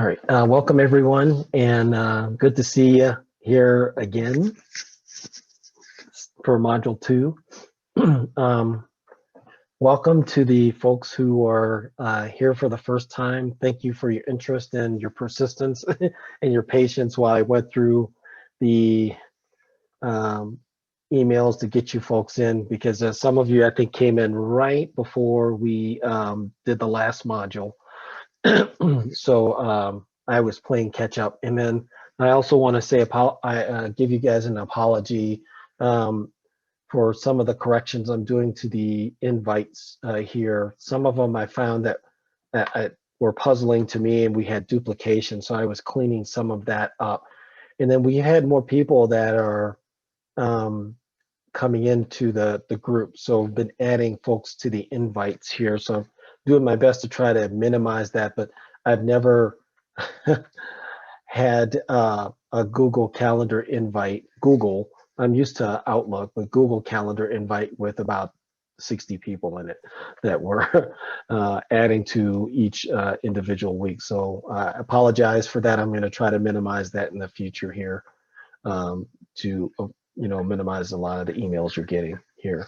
All right, welcome everyone, and good to see you here again for Module 2. um, Welcome to the folks who are here for the first time. Thank you for your interest and your persistence and your patience while I went through the emails to get you folks in, because some of you I think came in right before we did the last module. So I was playing catch up, and then I also want to say I give you guys an apology for some of the corrections I'm doing to the invites here. Some of them I found that were puzzling to me, and we had duplication, so I was cleaning some of that up. And then we had more people that are coming into the group, so I've been adding folks to the invites here. So I'm doing my best to try to minimize that, but I've never had a Google Calendar invite. I'm used to Outlook, but Google Calendar invite with about 60 people in it that were adding to each individual week. So I apologize for that. I'm going to try to minimize that in the future here to minimize a lot of the emails you're getting here.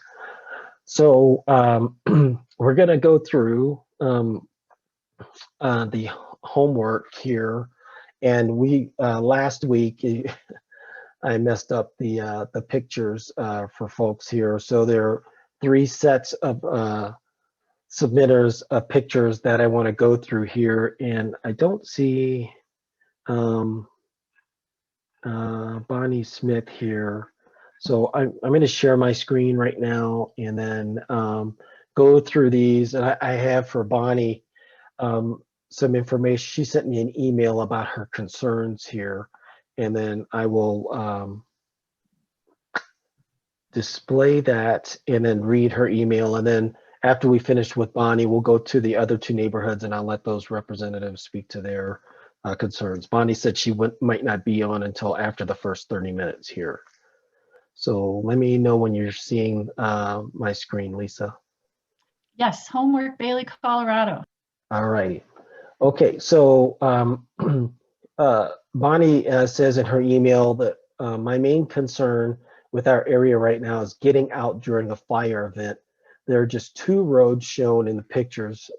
So we're going to go through the homework here, and we last week I messed up the pictures for folks here. So there are 3 sets of submitters of pictures that I want to go through here, and I don't see Bonnie Smith here. So I'm going to share my screen right now and then go through these. And I have for Bonnie some information. She sent me an email about her concerns here, and then I will display that and then read her email. And then after we finish with Bonnie, we'll go to the other 2 neighborhoods, and I'll let those representatives speak to their concerns. Bonnie said she might not be on until after the first 30 minutes here. So let me know when you're seeing my screen, Lisa. Yes, homework, Bailey, Colorado. All right. Okay, so Bonnie says in her email that my main concern with our area right now is getting out during a fire event. There are just 2 roads shown in the pictures,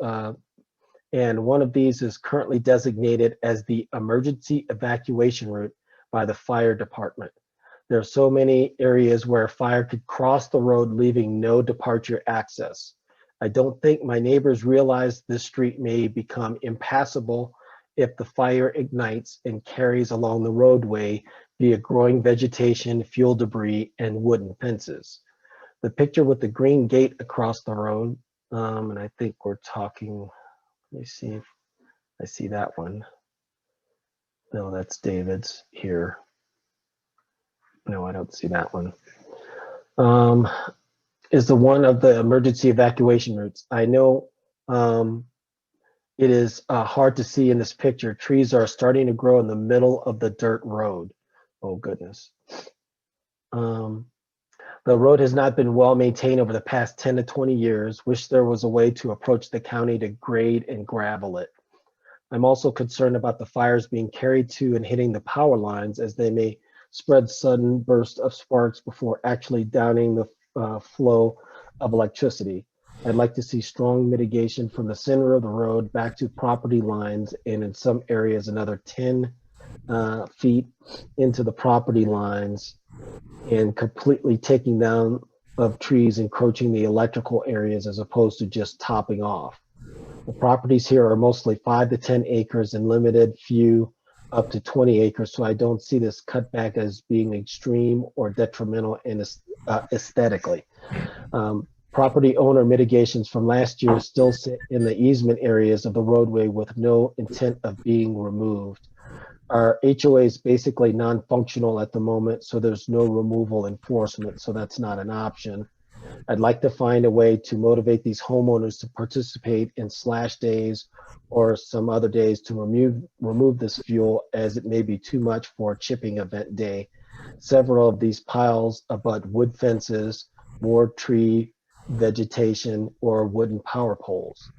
and one of these is currently designated as the emergency evacuation route by the fire department. There are so many areas where a fire could cross the road, leaving no departure access. I don't think my neighbors realize this street may become impassable if the fire ignites and carries along the roadway via growing vegetation, fuel debris, and wooden fences. The picture with the green gate across the road, and I think we're talking, let me see if I see that one. No, that's David's here. No, I don't see that one. Is the one of the emergency evacuation routes. I know it is hard to see in this picture. Trees are starting to grow in the middle of the dirt road. Oh goodness. The road has not been well maintained over the past 10 to 20 years. Wish there was a way to approach the county to grade and gravel it. I'm also concerned about the fires being carried to and hitting the power lines, as they may spread sudden bursts of sparks before actually downing the flow of electricity. I'd like to see strong mitigation from the center of the road back to property lines, and in some areas another 10 feet into the property lines, and completely taking down of trees encroaching the electrical areas as opposed to just topping off. The properties here are mostly 5 to 10 acres and limited, few up to 20 acres, so I don't see this cutback as being extreme or detrimental in aesthetically. Property owner mitigations from last year still sit in the easement areas of the roadway with no intent of being removed. Our HOA is basically non-functional at the moment, so there's no removal enforcement, so that's not an option. I'd like to find a way to motivate these homeowners to participate in slash days or some other days to remove this fuel, as it may be too much for a chipping event day. Several of these piles abut wood fences, more tree vegetation, or wooden power poles.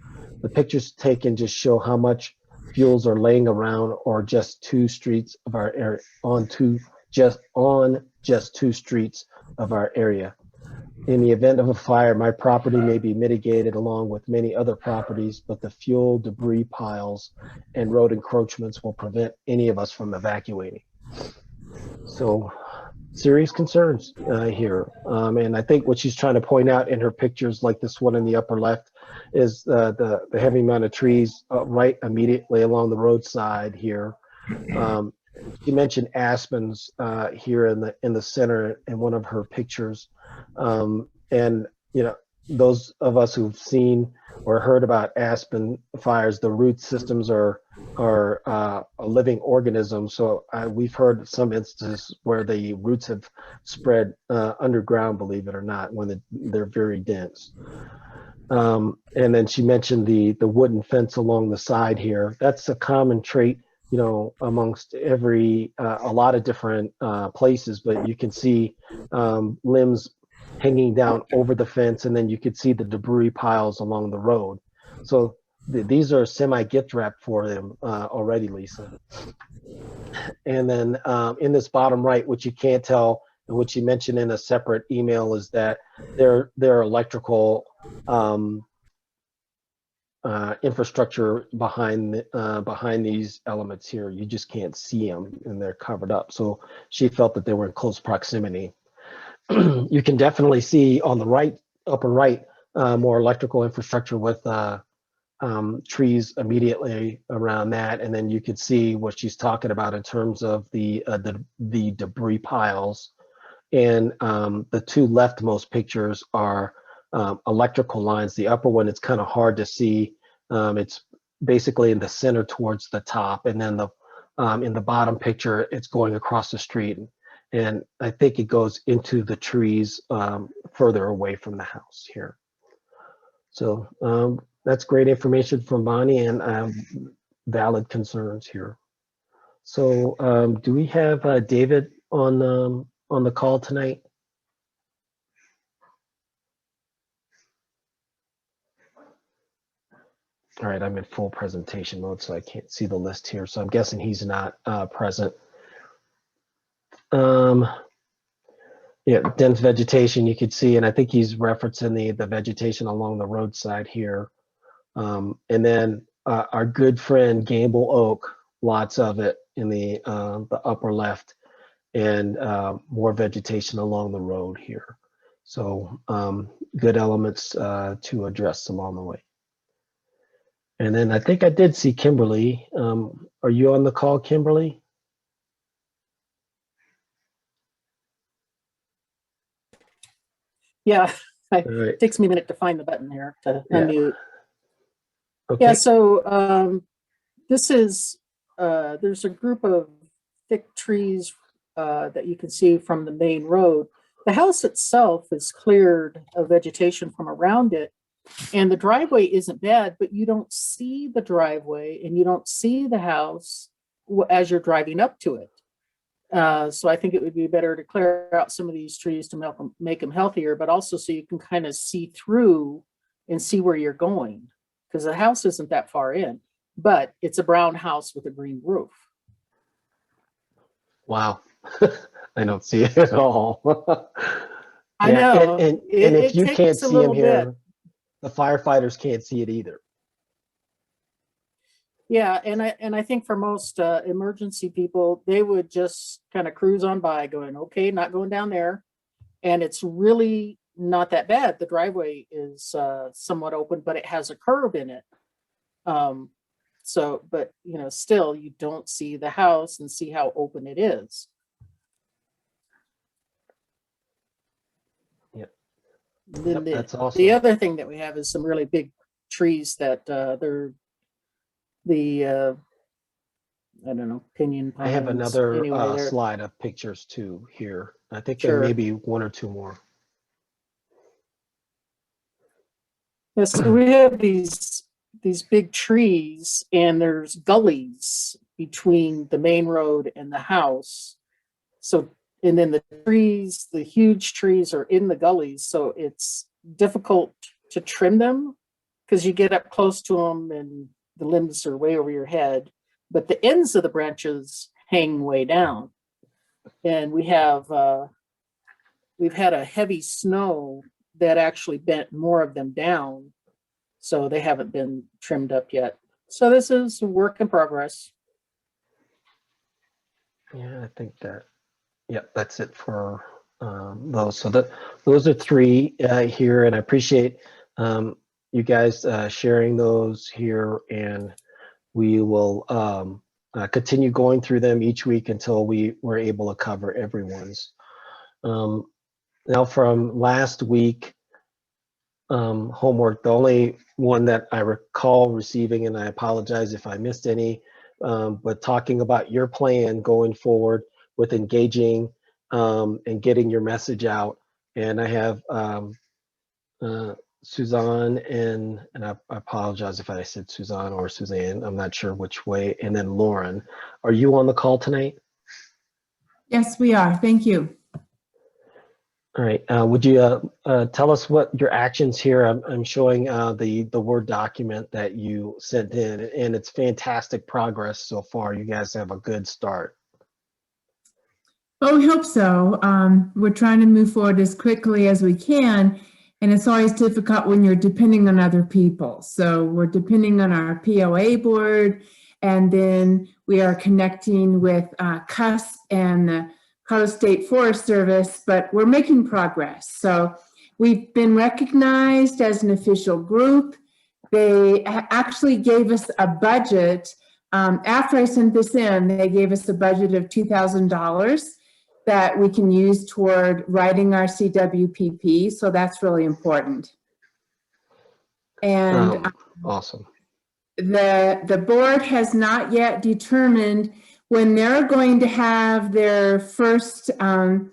The pictures taken just show how much fuels are laying around or just two streets of our area just two streets of our area. In the event of a fire, my property may be mitigated along with many other properties, but the fuel, debris piles, and road encroachments will prevent any of us from evacuating. So serious concerns here. And I think what she's trying to point out in her pictures, like this one in the upper left, is the heavy amount of trees right immediately along the roadside here. She mentioned aspens here in the center in one of her pictures. And you know, those of us who've seen or heard about aspen fires, the root systems are a living organism. So we've heard some instances where the roots have spread underground, believe it or not, when they're very dense. And then she mentioned the wooden fence along the side here. That's a common trait, you know, amongst a lot of different places, but you can see limbs hanging down over the fence, and then you could see the debris piles along the road. So these are semi-gift wrapped for them already, Lisa. And then in this bottom right, which you can't tell, and which you mentioned in a separate email, is that there are electrical infrastructure behind these elements here. You just can't see them, and they're covered up. So she felt that they were in close proximity. You can definitely see on the right, upper right, more electrical infrastructure with trees immediately around that, and then you could see what she's talking about in terms of the debris piles. And the two leftmost pictures are electrical lines. The upper one, it's kind of hard to see. It's basically in the center towards the top, and then in the bottom picture, it's going across the street. And I think it goes into the trees further away from the house here. So that's great information from Bonnie, and valid concerns here. So do we have David on the call tonight? All right, I'm in full presentation mode, so I can't see the list here. So I'm guessing he's not present. Yeah, dense vegetation you could see, and I think he's referencing the vegetation along the roadside here. And then our good friend Gamble Oak, lots of it in the upper left, and more vegetation along the road here. So good elements to address along the way. And then I think I did see Kimberly. Are you on the call, Kimberly? Yeah, Right. it takes me a minute to find the button here to unmute. Okay. Yeah, so this is, there's a group of thick trees that you can see from the main road. The house itself is cleared of vegetation from around it, and the driveway isn't bad, but you don't see the driveway and you don't see the house as you're driving up to it. So I think it would be better to clear out some of these trees to make them healthier, but also so you can kind of see through and see where you're going, because the house isn't that far in, but it's a brown house with a green roof. Wow. I don't see it at all. I know. And if you can't see them here, the firefighters can't see it either. Yeah, and I think for most emergency people, they would just kind of cruise on by going, okay, not going down there. And it's really not that bad. The driveway is somewhat open, but it has a curve in it. So, but you know, still you don't see the house and see how open it is. Yep. Then That's awesome. The other thing that we have is some really big trees that they're the I don't know, pinyon pines. I have another anyway, slide of pictures too here. I think Sure. there may be one or two more. Yes, so we have these big trees, and there's gullies between the main road and the house. So, and then the trees, the huge trees are in the gullies, so it's difficult to trim them because you get up close to them and the limbs are way over your head. but the ends of the branches hang way down. And we've had a heavy snow that actually bent more of them down. So they haven't been trimmed up yet. So this is a work in progress. Yeah, I think that, yeah, that's it for those. So those are three here, and I appreciate you guys sharing those here, and we will continue going through them each week until we were able to cover everyone's. Now from last week, homework, the only one that I recall receiving, and I apologize if I missed any, but talking about your plan going forward with engaging and getting your message out. And I have Suzanne and I apologize if I said Suzanne or Suzanne, I'm not sure which way, and then Lauren. Are you on the call tonight? Yes, we are. Thank you. All right. Would you tell us what your actions here? I'm showing the Word document that you sent in, and it's fantastic progress so far. You guys have a good start. Well, we hope so. We're trying to move forward as quickly as we can, and it's always difficult when you're depending on other people. So we're depending on our POA board, and then we are connecting with CUS and the Colorado State Forest Service, but we're making progress. So we've been recognized as an official group. They actually gave us a budget. After I sent this in, they gave us a budget of $2,000 that we can use toward writing our CWPP. So that's really important. And awesome. The board has not yet determined when they're going to have their first, the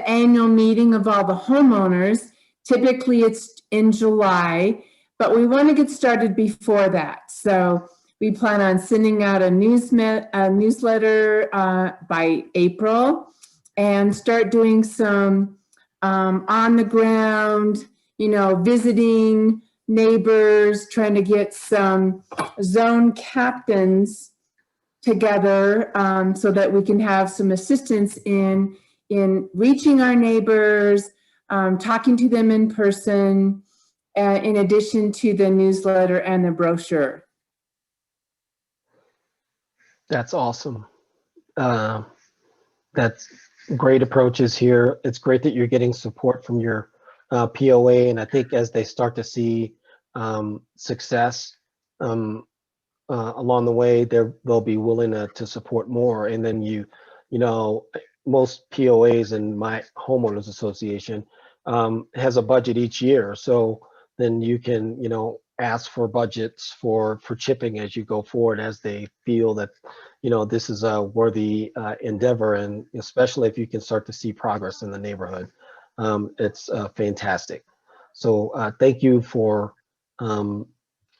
annual meeting of all the homeowners. Typically it's in July, but we want to get started before that. So we plan on sending out a newsletter by April and start doing some on the ground, visiting neighbors, trying to get some zone captains together so that we can have some assistance in reaching our neighbors, talking to them in person, in addition to the newsletter and the brochure. That's awesome. That's great approaches here. It's great that you're getting support from your POA, and I think as they start to see success along the way, they'll be willing to support more. And then most POAs in my homeowners association has a budget each year, so then you can ask for budgets for chipping as you go forward, as they feel that this is a worthy endeavor, and especially if you can start to see progress in the neighborhood. It's fantastic. So thank you for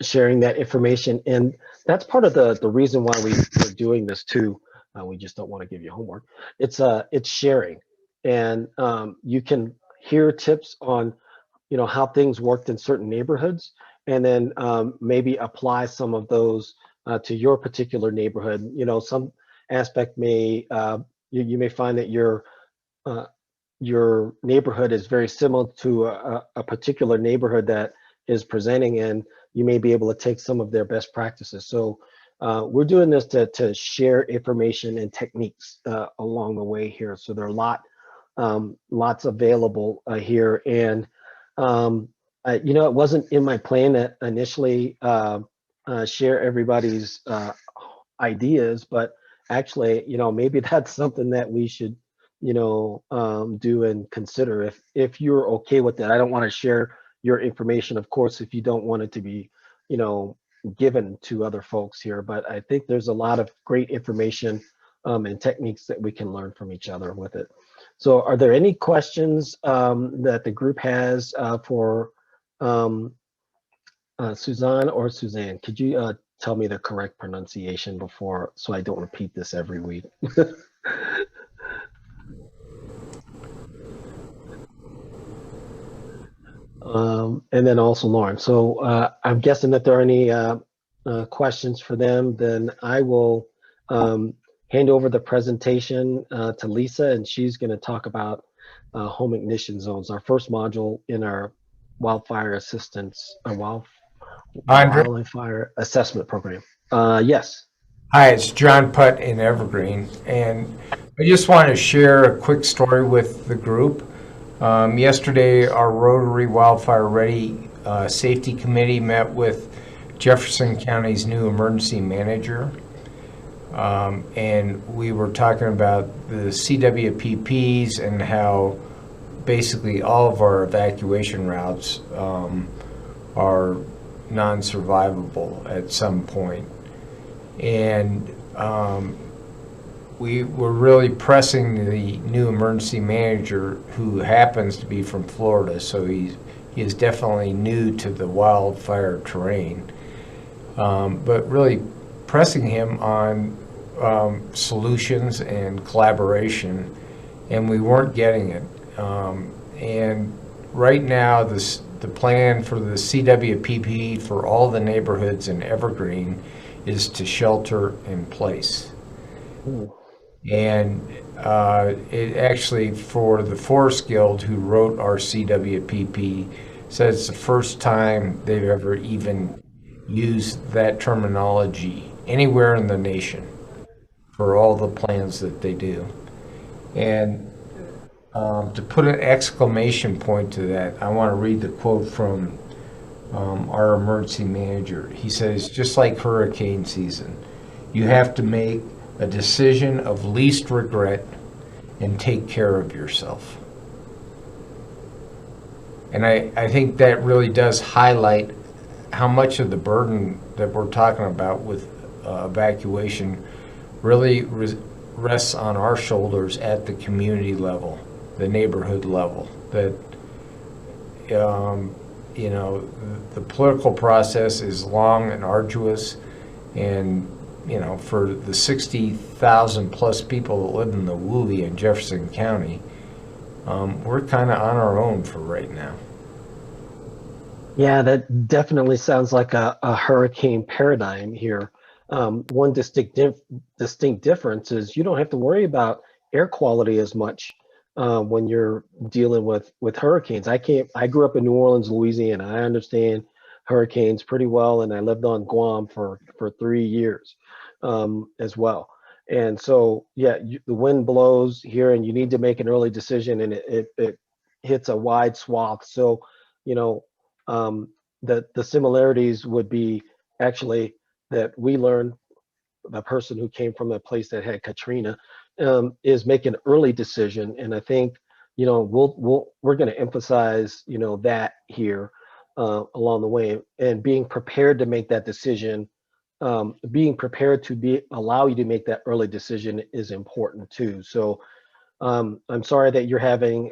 sharing that information, and that's part of the reason why we're doing this too. We just don't want to give you homework. It's sharing, and you can hear tips on how things worked in certain neighborhoods, and then maybe apply some of those to your particular neighborhood. Some aspect may you may find that your neighborhood is very similar to a particular neighborhood that is presenting, and you may be able to take some of their best practices. So we're doing this to share information and techniques along the way here. So there are lots available here, and it wasn't in my plan to initially share everybody's ideas, but actually, maybe that's something that we should do and consider if you're okay with that. I don't want to share your information, of course, if you don't want it to be given to other folks here, but I think there's a lot of great information and techniques that we can learn from each other with it. So are there any questions that the group has for Suzanne or Suzanne? Could you tell me the correct pronunciation before, so I don't repeat this every week? And then also Lauren. So I'm guessing that there are any questions for them, then I will hand over the presentation to Lisa, and she's going to talk about home ignition zones, our first module in our wildfire assistance, Andre? wildfire assessment program. Yes. Hi, it's John Putt in Evergreen, and I just want to share a quick story with the group. Yesterday, our Rotary Wildfire Ready Safety Committee met with Jefferson County's new emergency manager, and we were talking about the CWPPs and how basically all of our evacuation routes are non-survivable at some point. And we were really pressing the new emergency manager, who happens to be from Florida, so he is definitely new to the wildfire terrain, but really pressing him on solutions and collaboration, and we weren't getting it. And right now, the plan for the CWPP for all the neighborhoods in Evergreen is to shelter in place. Ooh. And it actually, for the Forest Guild, who wrote our CWPP, said it's the first time they've ever even used that terminology anywhere in the nation for all the plans that they do. And to put an exclamation point to that, I want to read the quote from our emergency manager. He says, just like hurricane season, you have to make a decision of least regret and take care of yourself. And I think that really does highlight how much of the burden that we're talking about with evacuation really rests on our shoulders at the community level, the neighborhood level. That you know, the political process is long and arduous, and you know, for the 60,000 plus people that live in the WUI in Jefferson County, we're kind of on our own for right now. Yeah, that definitely sounds like a hurricane paradigm here. One distinct difference is you don't have to worry about air quality as much when you're dealing with hurricanes. I grew up in New Orleans, Louisiana. I understand hurricanes pretty well, and I lived on Guam for 3 years as well. And so, yeah, the wind blows here, and you need to make an early decision, and it hits a wide swath. So, you know, the similarities would be actually that we learned, the person who came from a place that had Katrina is make an early decision. And I think, you know, we're going to emphasize, you know, that here along the way, and being prepared to make that decision, being prepared to allow you to make that early decision is important too. So I'm sorry that you're having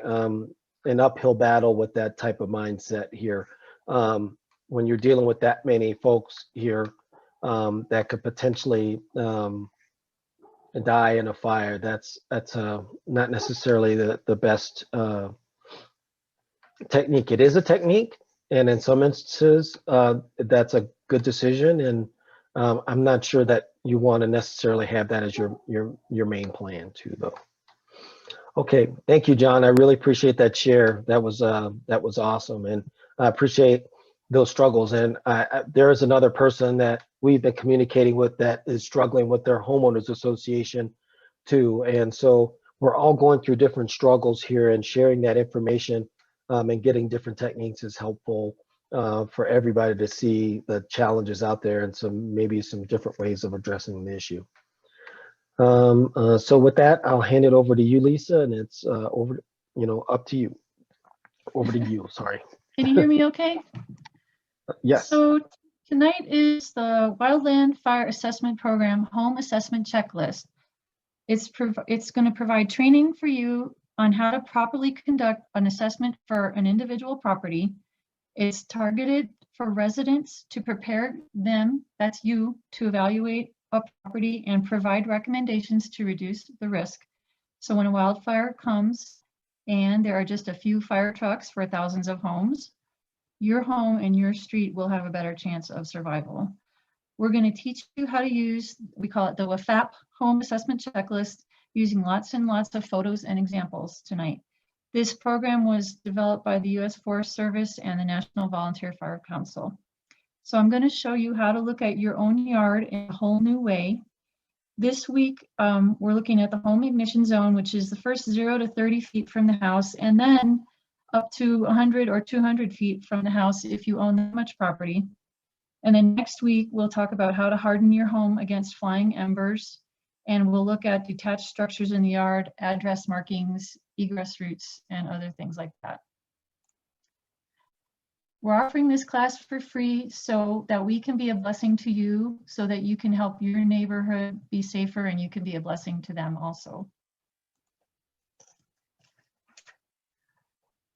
an uphill battle with that type of mindset here. When you're dealing with that many folks here that could potentially die in a fire, that's not necessarily the best technique. It is a technique, and in some instances, that's a good decision. And I'm not sure that you want to necessarily have that as your main plan too, though. Okay, thank you, John. I really appreciate that share. That was awesome, and I appreciate those struggles. And there is another person that we've been communicating with that is struggling with their homeowners association too. And so we're all going through different struggles here, and sharing that information and getting different techniques is helpful for everybody to see the challenges out there and maybe some different ways of addressing the issue. So with that, I'll hand it over to you, Lisa, and it's up to you. Over to you, sorry. Can you hear me okay? Yes. So tonight is the Wildland Fire Assessment Program Home Assessment Checklist. It's going to provide training for you on how to properly conduct an assessment for an individual property. It's targeted for residents to prepare them, that's you, to evaluate a property and provide recommendations to reduce the risk. So when a wildfire comes and there are just a few fire trucks for thousands of homes, your home and your street will have a better chance of survival. We're going to teach you how to use, we call it the WFAP home assessment checklist, using lots and lots of photos and examples tonight. This program was developed by the U.S. Forest Service and the National Volunteer Fire Council. So I'm going to show you how to look at your own yard in a whole new way. This week, we're looking at the home ignition zone, which is the first 0 to 30 feet from the house, and then up to 100 or 200 feet from the house if you own that much property. And then next week, we'll talk about how to harden your home against flying embers, and we'll look at detached structures in the yard, address markings, egress routes, and other things like that. We're offering this class for free so that we can be a blessing to you, so that you can help your neighborhood be safer and you can be a blessing to them also.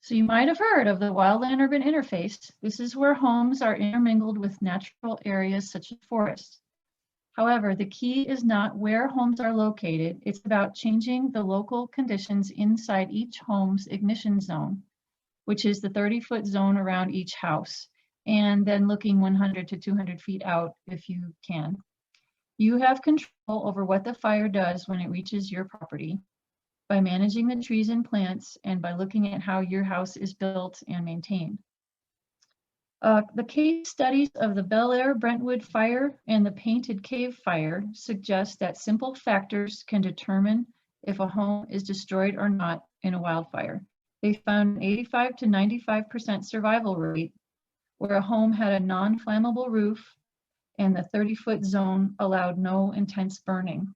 So you might have heard of the wildland-urban interface. This is where homes are intermingled with natural areas such as forests. However, the key is not where homes are located. It's about changing the local conditions inside each home's ignition zone, which is the 30-foot zone around each house, and then looking 100 to 200 feet out if you can. You have control over what the fire does when it reaches your property by managing the trees and plants and by looking at how your house is built and maintained. The case studies of the Bel Air Brentwood fire and the Painted Cave fire suggest that simple factors can determine if a home is destroyed or not in a wildfire. They found an 85 to 95% survival rate where a home had a non-flammable roof and the 30-foot zone allowed no intense burning.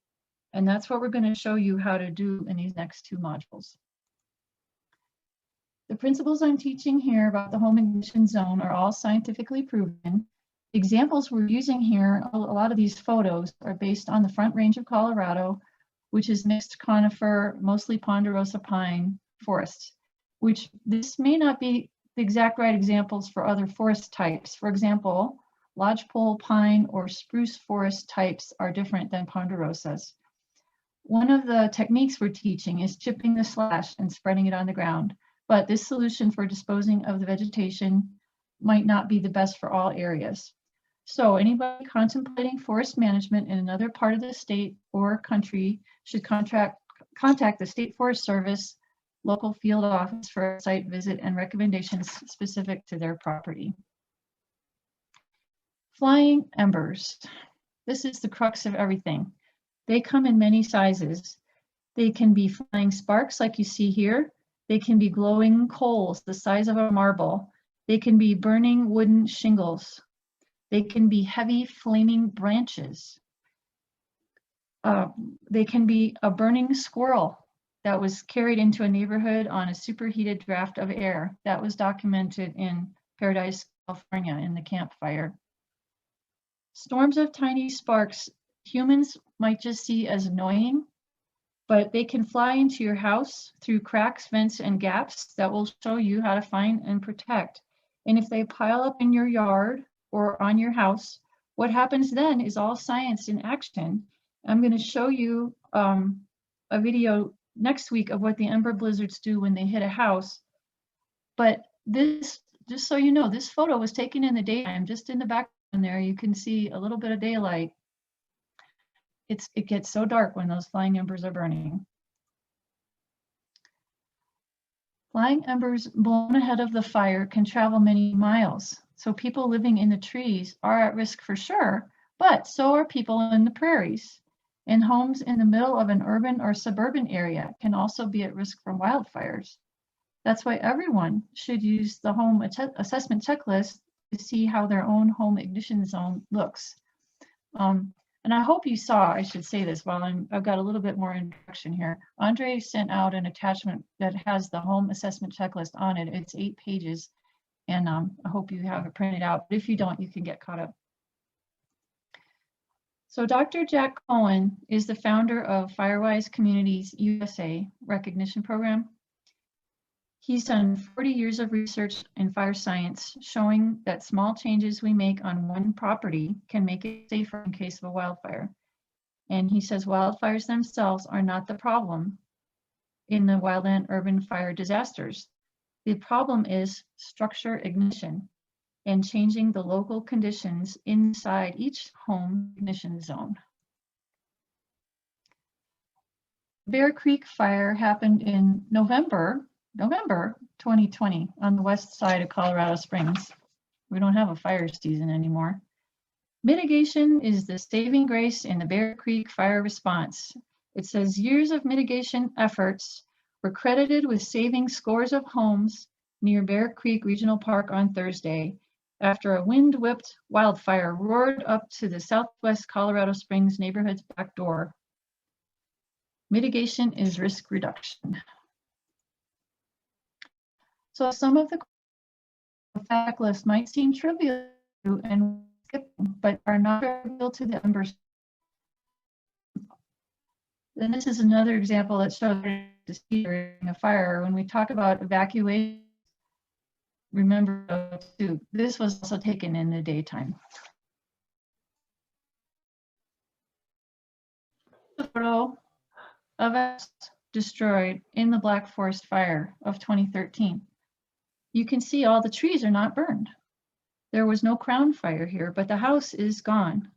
And that's what we're going to show you how to do in these next two modules. The principles I'm teaching here about the home ignition zone are all scientifically proven. Examples we're using here, a lot of these photos are based on the Front Range of Colorado, which is mixed conifer, mostly ponderosa pine forests, which this may not be the exact right examples for other forest types. For example, lodgepole pine or spruce forest types are different than ponderosas. One of the techniques we're teaching is chipping the slash and spreading it on the ground, but this solution for disposing of the vegetation might not be the best for all areas. So anybody contemplating forest management in another part of the state or country should contact the State Forest Service local field office for a site visit and recommendations specific to their property. Flying embers. This is the crux of everything. They come in many sizes. They can be flying sparks like you see here. They can be glowing coals the size of a marble. They can be burning wooden shingles. They can be heavy flaming branches. They can be a burning squirrel that was carried into a neighborhood on a superheated draft of air. That was documented in Paradise, California in the Camp Fire. Storms of tiny sparks, humans might just see as annoying, but they can fly into your house through cracks, vents, and gaps that will show you how to find and protect. And if they pile up in your yard or on your house, what happens then is all science in action. I'm going to show you a video next week of what the ember blizzards do when they hit a house. But this, just so you know, this photo was taken in the daytime, just in the background there, you can see a little bit of daylight. It gets so dark when those flying embers are burning. Flying embers blown ahead of the fire can travel many miles. So people living in the trees are at risk for sure, but so are people in the prairies. And homes in the middle of an urban or suburban area can also be at risk from wildfires. That's why everyone should use the home assessment checklist to see how their own home ignition zone looks. And I hope you saw, I should say this while I've got a little bit more introduction here. Andre sent out an attachment that has the home assessment checklist on it. It's 8 pages, and I hope you have it printed out. But if you don't, you can get caught up. So Dr. Jack Cohen is the founder of Firewise Communities USA recognition program. He's done 40 years of research in fire science, showing that small changes we make on one property can make it safer in case of a wildfire. And he says wildfires themselves are not the problem in the wildland urban fire disasters. The problem is structure ignition. and changing the local conditions inside each home ignition zone. Bear Creek fire happened in November 2020 on the west side of Colorado Springs. We don't have a fire season anymore. Mitigation is the saving grace in the Bear Creek fire response. It says years of mitigation efforts were credited with saving scores of homes near Bear Creek Regional Park on Thursday after a wind-whipped wildfire roared up to the southwest Colorado Springs neighborhood's back door. Mitigation is risk reduction. So some of the fact list might seem trivial and skipping, but are not trivial to the members. Then this is another example that shows to see during a fire. When we talk about evacuation, remember too, this was also taken in the daytime. The photo of us destroyed in the Black Forest fire of 2013. You can see all the trees are not burned. There was no crown fire here, but the house is gone.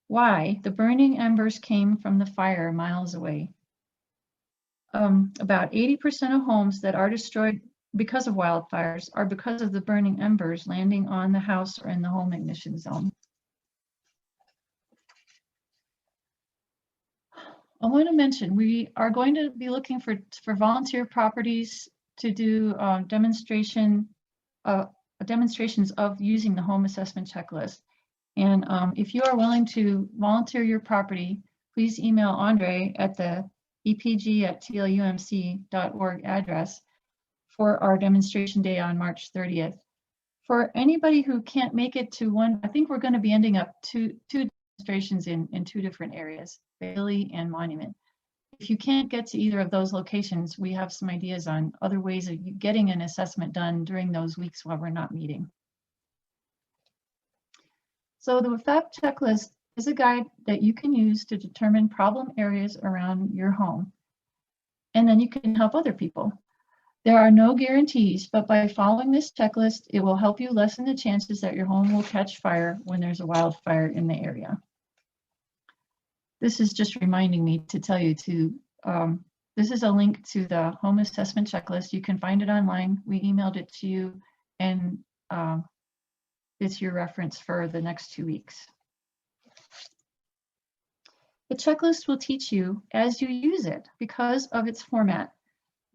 Why? The burning embers came from the fire miles away. About 80% of homes that are destroyed because of wildfires are because of the burning embers landing on the house or in the home ignition zone. I want to mention, we are going to be looking for volunteer properties to do demonstrations of using the home assessment checklist. And if you are willing to volunteer your property, please email Andre at the epg@tlumc.org address for our demonstration day on March 30th. For anybody who can't make it to one, I think we're going to be ending up two demonstrations in two different areas, Bailey and Monument. If you can't get to either of those locations, we have some ideas on other ways of getting an assessment done during those weeks while we're not meeting. So the FAP checklist is a guide that you can use to determine problem areas around your home. And then you can help other people. There are no guarantees, but by following this checklist, it will help you lessen the chances that your home will catch fire when there's a wildfire in the area. This is just reminding me to tell you this is a link to the home assessment checklist. You can find it online. We emailed it to you, and it's your reference for the next 2 weeks. The checklist will teach you as you use it because of its format.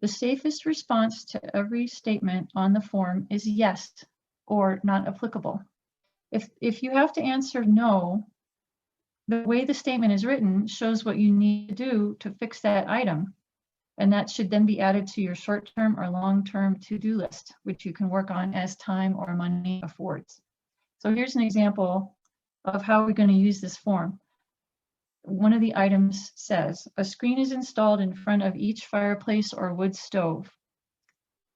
The safest response to every statement on the form is yes or not applicable. If you have to answer no, the way the statement is written shows what you need to do to fix that item. And that should then be added to your short-term or long-term to-do list, which you can work on as time or money affords. So here's an example of how we're going to use this form. One of the items says, a screen is installed in front of each fireplace or wood stove.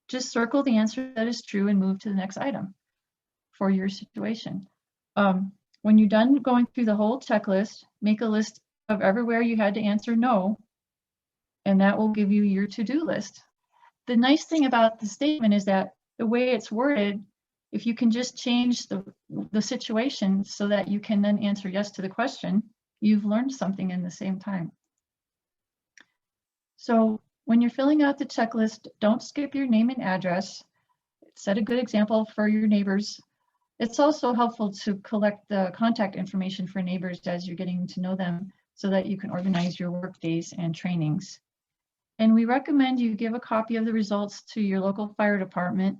Just circle the answer that is true and move to the next item for your situation. When you're done going through the whole checklist, make a list of everywhere you had to answer no, and that will give you your to-do list. The nice thing about the statement is that the way it's worded, if you can just change the situation so that you can then answer yes to the question, you've learned something in the same time. So when you're filling out the checklist, don't skip your name and address. Set a good example for your neighbors. It's also helpful to collect the contact information for neighbors as you're getting to know them so that you can organize your work days and trainings. And we recommend you give a copy of the results to your local fire department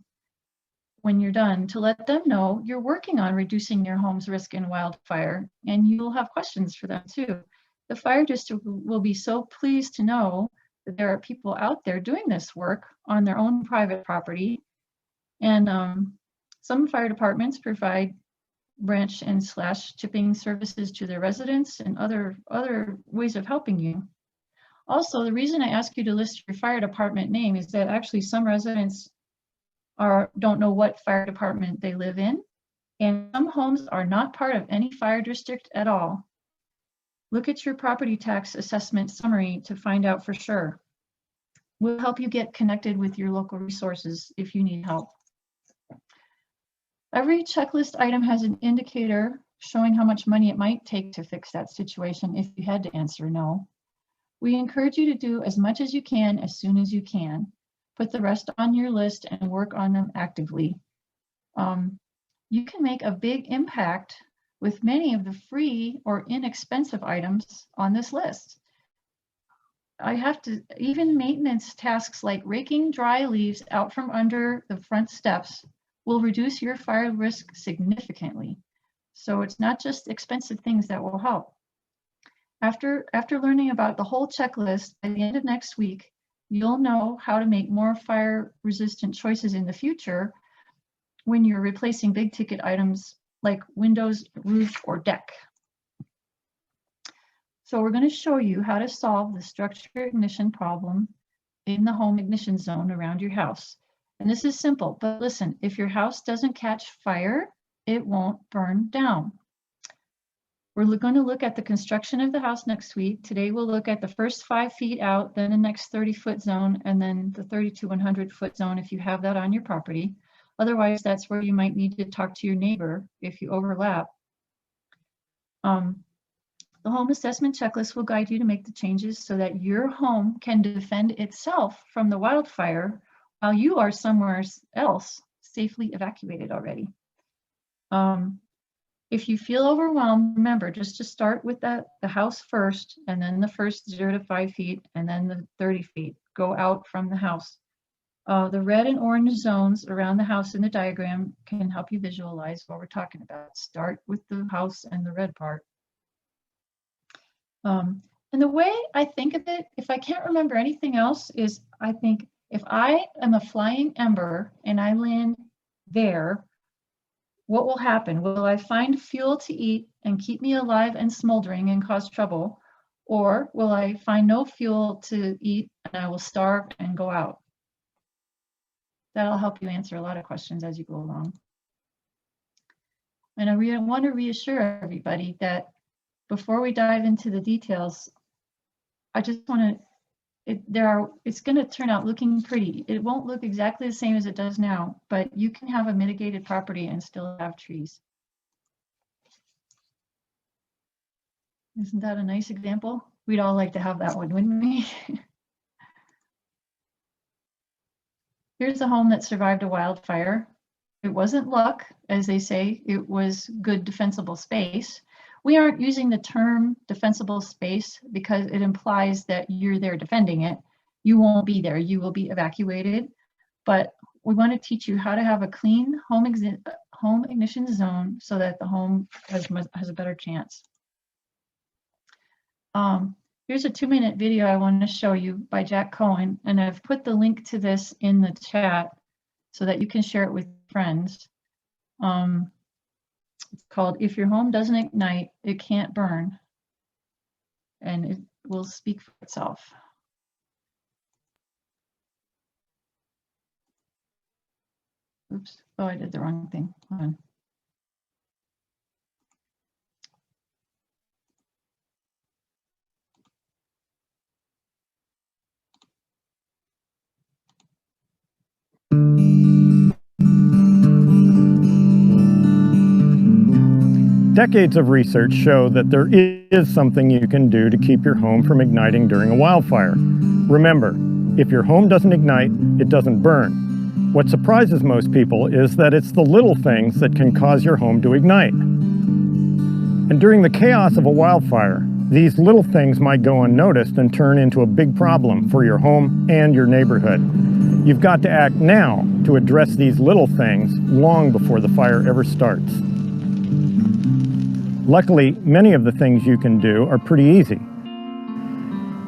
when you're done to let them know you're working on reducing your home's risk in wildfire, and you'll have questions for them too. The fire district will be so pleased to know that there are people out there doing this work on their own private property. And some fire departments provide branch and / chipping services to their residents and other ways of helping you. Also, the reason I ask you to list your fire department name is that actually some residents don't know what fire department they live in, and some homes are not part of any fire district at all. Look at your property tax assessment summary to find out for sure. We'll help you get connected with your local resources if you need help. Every checklist item has an indicator showing how much money it might take to fix that situation if you had to answer no. We encourage you to do as much as you can as soon as you can. Put the rest on your list and work on them actively. You can make a big impact with many of the free or inexpensive items on this list. Even maintenance tasks like raking dry leaves out from under the front steps will reduce your fire risk significantly. So it's not just expensive things that will help. After learning about the whole checklist, by the end of next week, you'll know how to make more fire-resistant choices in the future when you're replacing big ticket items like windows, roof, or deck. So we're going to show you how to solve the structure ignition problem in the home ignition zone around your house. And this is simple, but listen, if your house doesn't catch fire, it won't burn down. We're going to look at the construction of the house next week. Today we'll look at the first 5 feet out, then the next 30-foot zone, and then the 30 to 100-foot zone if you have that on your property. Otherwise, that's where you might need to talk to your neighbor if you overlap. The home assessment checklist will guide you to make the changes so that your home can defend itself from the wildfire while you are somewhere else safely evacuated already. If you feel overwhelmed, remember just to start with the house first, and then the first 0 to 5 feet, and then the 30 feet. Go out from the house. The red and orange zones around the house in the diagram can help you visualize what we're talking about. Start with the house and the red part. And the way I think of it, if I can't remember anything else, is I think if I am a flying ember and I land there, what will happen? Will I find fuel to eat and keep me alive and smoldering and cause trouble? Or will I find no fuel to eat and I will starve and go out? That'll help you answer a lot of questions as you go along. And I want to reassure everybody that before we dive into the details, I just want to, it's going to turn out looking pretty. It won't look exactly the same as it does now, but you can have a mitigated property and still have trees. Isn't that a nice example? We'd all like to have that one, wouldn't we? Here's a home that survived a wildfire. It wasn't luck, as they say, it was good defensible space. We aren't using the term defensible space because it implies that you're there defending it. You won't be there, you will be evacuated. But we want to teach you how to have a clean home ignition zone so that the home has a better chance. Here's a 2-minute video I want to show you by Jack Cohen, and I've put the link to this in the chat so that you can share it with friends. It's called "If Your Home Doesn't Ignite, It Can't Burn," and it will speak for itself. Oops, oh, I did the wrong thing. Hold on. Decades of research show that there is something you can do to keep your home from igniting during a wildfire. Remember, if your home doesn't ignite, it doesn't burn. What surprises most people is that it's the little things that can cause your home to ignite. And during the chaos of a wildfire, these little things might go unnoticed and turn into a big problem for your home and your neighborhood. You've got to act now to address these little things long before the fire ever starts. Luckily, many of the things you can do are pretty easy.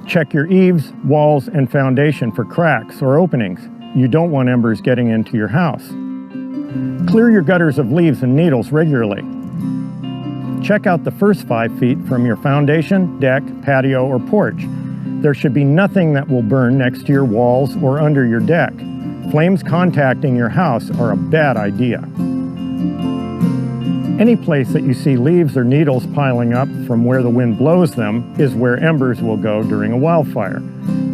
Check your eaves, walls, and foundation for cracks or openings. You don't want embers getting into your house. Clear your gutters of leaves and needles regularly. Check out the first 5 feet from your foundation, deck, patio, or porch. There should be nothing that will burn next to your walls or under your deck. Flames contacting your house are a bad idea. Any place that you see leaves or needles piling up from where the wind blows them is where embers will go during a wildfire.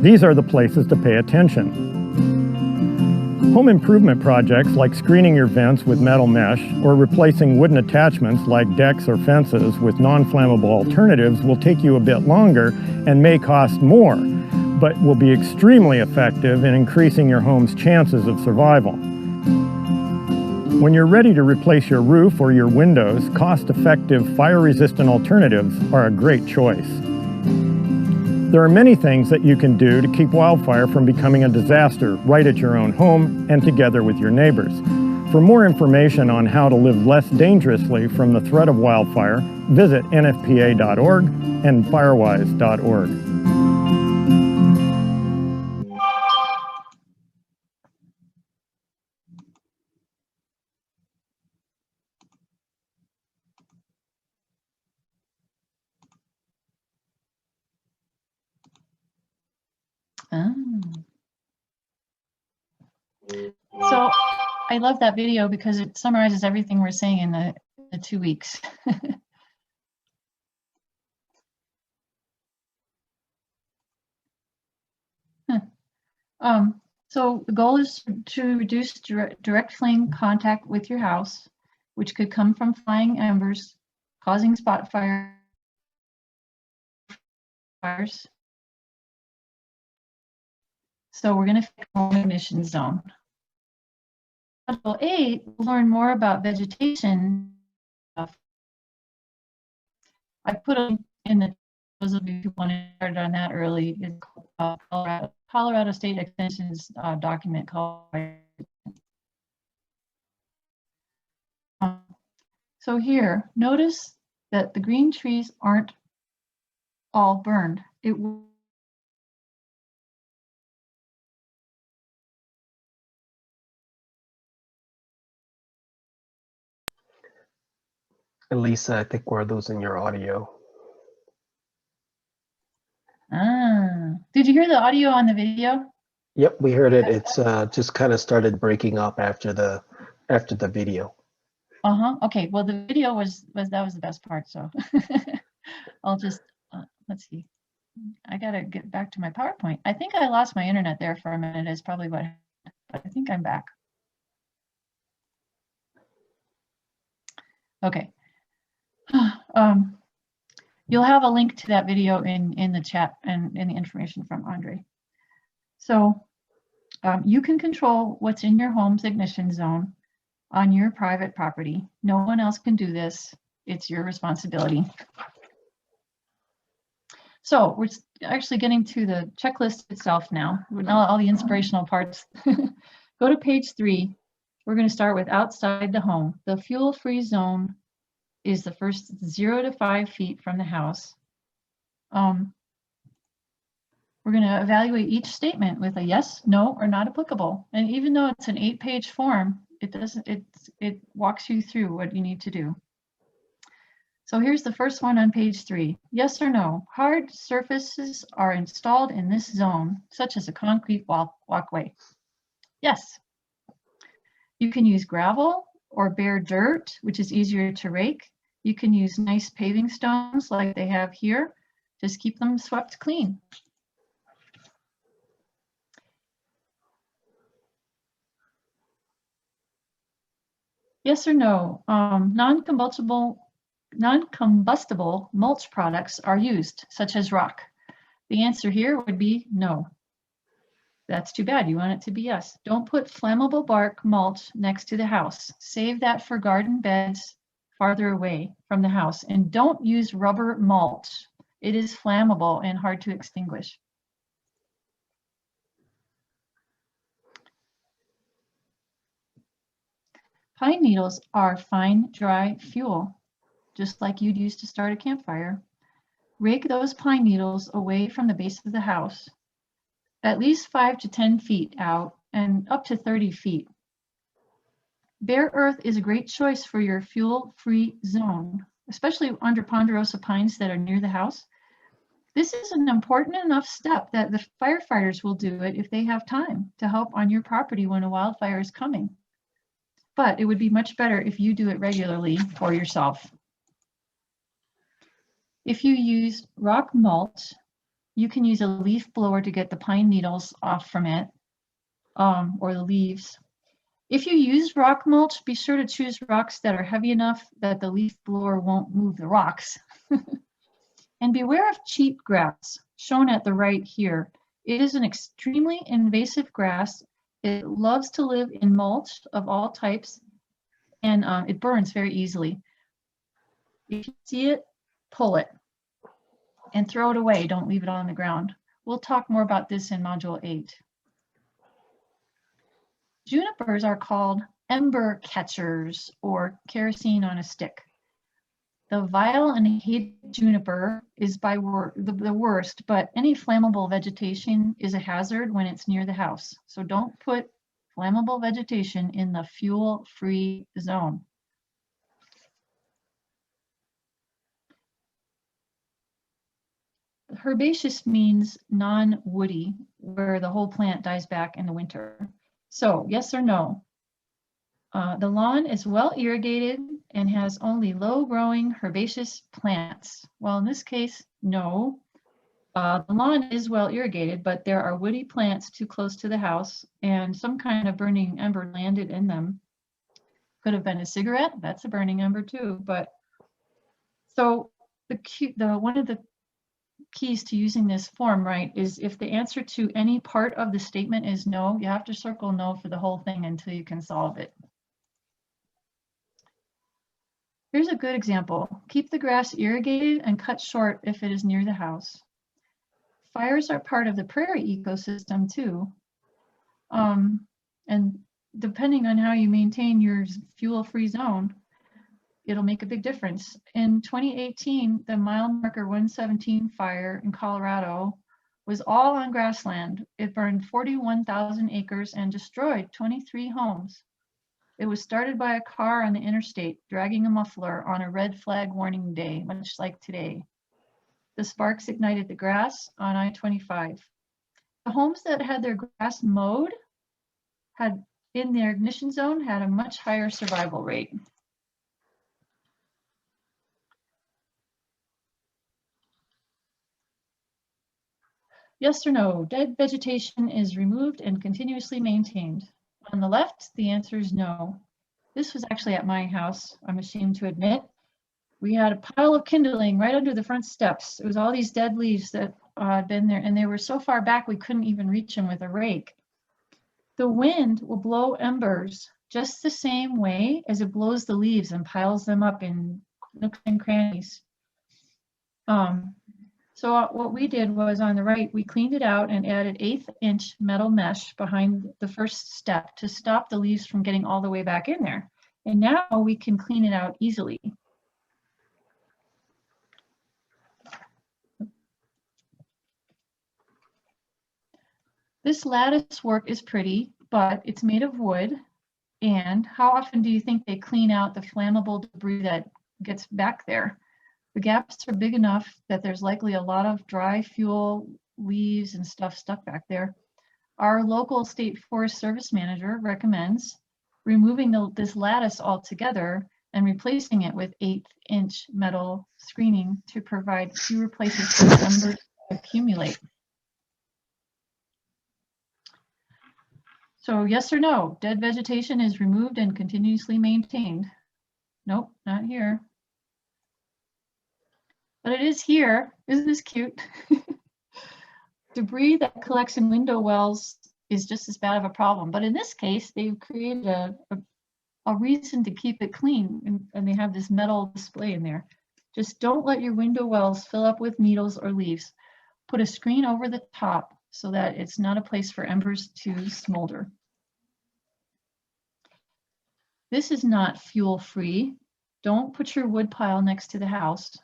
These are the places to pay attention. Home improvement projects like screening your vents with metal mesh or replacing wooden attachments like decks or fences with non-flammable alternatives will take you a bit longer and may cost more, but will be extremely effective in increasing your home's chances of survival. When you're ready to replace your roof or your windows, cost-effective, fire-resistant alternatives are a great choice. There are many things that you can do to keep wildfire from becoming a disaster right at your own home and together with your neighbors. For more information on how to live less dangerously from the threat of wildfire, visit nfpa.org and firewise.org. So I love that video because it summarizes everything we're saying in the 2 weeks. So the goal is to reduce direct flame contact with your house, which could come from flying embers, causing spot fires. So we're going to fix home ignition zone. Module 8, we'll learn more about vegetation. I put them in the, those of you who want to start on that early, it's Colorado State Extension's document called. So here, notice that the green trees aren't all burned. It will. And Lisa, I think we're losing your audio. Did you hear the audio on the video? Yep, we heard it. It's just kind of started breaking up after the video. Okay. Well, the video was the best part. So I'll just let's see. I gotta get back to my PowerPoint. I think I lost my internet there for a minute. Is probably what. But I think I'm back. Okay. You'll have a link to that video in the chat and in the information from Andre. So you can control what's in your home's ignition zone on your private property. No one else can do this. It's your responsibility. So we're actually getting to the checklist itself now. All the inspirational parts. Go to page 3. We're going to start with outside the home. The fuel-free zone is the first 0 to 5 feet from the house. We're going to evaluate each statement with a yes, no, or not applicable. And even though it's an 8-page form, it walks you through what you need to do. So here's the first one on page 3. Yes or no, hard surfaces are installed in this zone, such as a concrete walkway. Yes. You can use gravel or bare dirt, which is easier to rake. You can use nice paving stones like they have here. Just keep them swept clean. Yes or no, non-combustible mulch products are used, such as rock. The answer here would be no. That's too bad. You want it to be yes. Don't put flammable bark mulch next to the house. Save that for garden beds farther away from the house. And don't use rubber mulch. It is flammable and hard to extinguish. Pine needles are fine, dry fuel, just like you'd use to start a campfire. Rake those pine needles away from the base of the house, at least 5 to 10 feet out and up to 30 feet. Bare earth is a great choice for your fuel-free zone, especially under ponderosa pines that are near the house. This is an important enough step that the firefighters will do it if they have time to help on your property when a wildfire is coming. But it would be much better if you do it regularly for yourself. If you use rock mulch, you can use a leaf blower to get the pine needles off from it. or the leaves. If you use rock mulch, be sure to choose rocks that are heavy enough that the leaf blower won't move the rocks. And beware of cheatgrass, shown at the right here. It is an extremely invasive grass. It loves to live in mulch of all types, and it burns very easily. If you see it, pull it and throw it away. Don't leave it on the ground. We'll talk more about this in Module 8. Junipers are called ember catchers or kerosene on a stick. The vile and hated juniper is by the worst, but any flammable vegetation is a hazard when it's near the house. So don't put flammable vegetation in the fuel-free zone. Herbaceous means non-woody, where the whole plant dies back in the winter. So yes or no? The lawn is well irrigated and has only low-growing herbaceous plants. Well, in this case, no. The lawn is well irrigated, but there are woody plants too close to the house, and some kind of burning ember landed in them. Could have been a cigarette. That's a burning ember too. But so one of the keys to using this form, right, is if the answer to any part of the statement is no, you have to circle no for the whole thing until you can solve it. Here's a good example. Keep the grass irrigated and cut short if it is near the house. Fires are part of the prairie ecosystem too. And depending on how you maintain your fuel-free zone, it'll make a big difference. In 2018, the mile marker 117 fire in Colorado was all on grassland. It burned 41,000 acres and destroyed 23 homes. It was started by a car on the interstate dragging a muffler on a red flag warning day, much like today. The sparks ignited the grass on I-25. The homes that had their grass mowed had in their ignition zone had a much higher survival rate. Yes or no, dead vegetation is removed and continuously maintained. On the left, the answer is no. This was actually at my house, I'm ashamed to admit. We had a pile of kindling right under the front steps. It was all these dead leaves that had been there, and they were so far back we couldn't even reach them with a rake. The wind will blow embers just the same way as it blows the leaves and piles them up in nooks and crannies. So what we did was on the right, we cleaned it out and added 1/8 inch metal mesh behind the first step to stop the leaves from getting all the way back in there. And now we can clean it out easily. This lattice work is pretty, but it's made of wood. And how often do you think they clean out the flammable debris that gets back there? The gaps are big enough that there's likely a lot of dry fuel, leaves, and stuff stuck back there. Our local state forest service manager recommends removing this lattice altogether and replacing it with 1/8 inch metal screening to provide fewer places for the embers to accumulate. So yes or no, dead vegetation is removed and continuously maintained. Nope, not here. But it is here. Isn't this cute? Debris that collects in window wells is just as bad of a problem. But in this case, they've created a reason to keep it clean, and they have this metal display in there. Just don't let your window wells fill up with needles or leaves. Put a screen over the top so that it's not a place for embers to smolder. This is not fuel-free. Don't put your wood pile next to the house.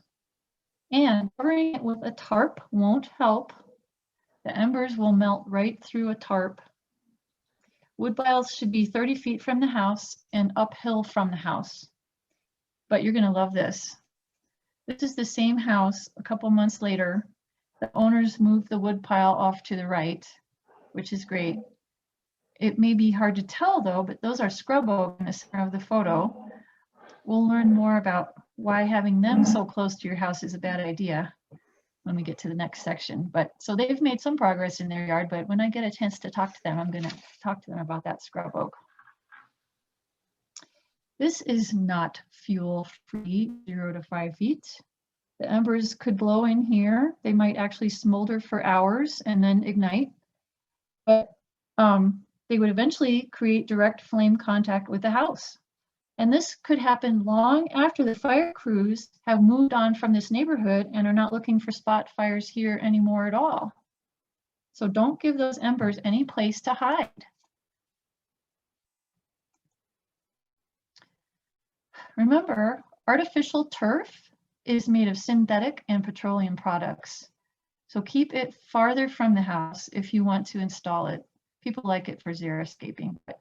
And covering it with a tarp won't help. The embers will melt right through a tarp. Wood piles should be 30 feet from the house and uphill from the house. But you're going to love this. This is the same house a couple months later. The owners moved the wood pile off to the right, which is great. It may be hard to tell though, but those are scrub oak in the center of the photo. We'll learn more about why having them so close to your house is a bad idea. when we get to the next section. But so they've made some progress in their yard, but when I get a chance to talk to them, I'm going to talk to them about that scrub oak. This is not fuel free, 0 to 5 feet. The embers could blow in here. They might actually smolder for hours and then ignite. But they would eventually create direct flame contact with the house. And this could happen long after the fire crews have moved on from this neighborhood and are not looking for spot fires here anymore at all. So don't give those embers any place to hide. Remember, artificial turf is made of synthetic and petroleum products. So keep it farther from the house if you want to install it. People like it for xeriscaping. But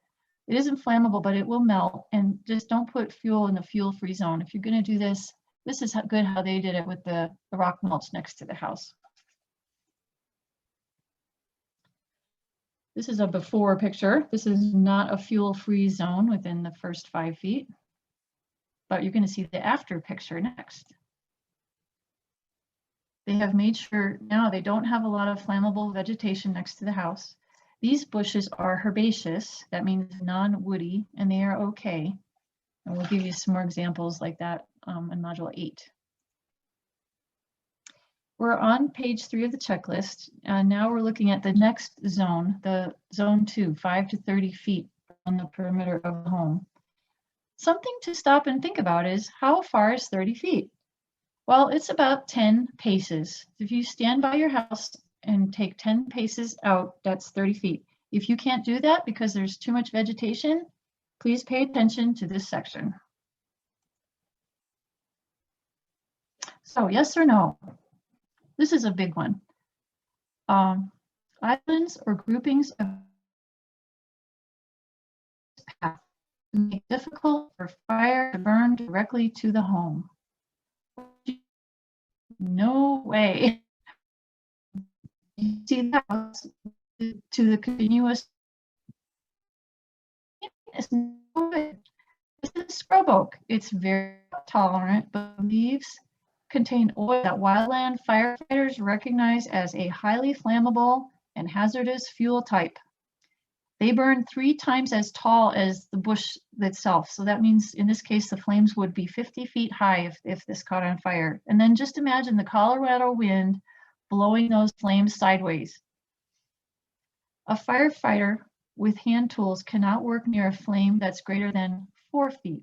it is inflammable, but it will melt, and just don't put fuel in the fuel-free zone. If you're going to do this, this is good how they did it with the rock mulch next to the house. This is a before picture. This is not a fuel-free zone within the first 5 feet, but you're going to see the after picture next. They have made sure now they don't have a lot of flammable vegetation next to the house. These bushes are herbaceous, that means non-woody, and they are okay. And we'll give you some more examples like that in Module 8. We're on page 3 of the checklist, and now we're looking at the next zone, the zone 2, 5 to 30 feet on the perimeter of the home. Something to stop and think about is, how far is 30 feet? Well, it's about 10 paces. If you stand by your house and take 10 paces out, that's 30 feet. If you can't do that because there's too much vegetation, please pay attention to this section. So yes or no? This is a big one. Islands or groupings of path make it difficult for fire to burn directly to the home. No way. You see the house to the continuous. It's no good. This is scrub oak. It's very tolerant, but leaves contain oil that wildland firefighters recognize as a highly flammable and hazardous fuel type. They burn 3 times as tall as the bush itself. So that means in this case, the flames would be 50 feet high if this caught on fire. And then just imagine the Colorado wind blowing those flames sideways. A firefighter with hand tools cannot work near a flame that's greater than 4 feet.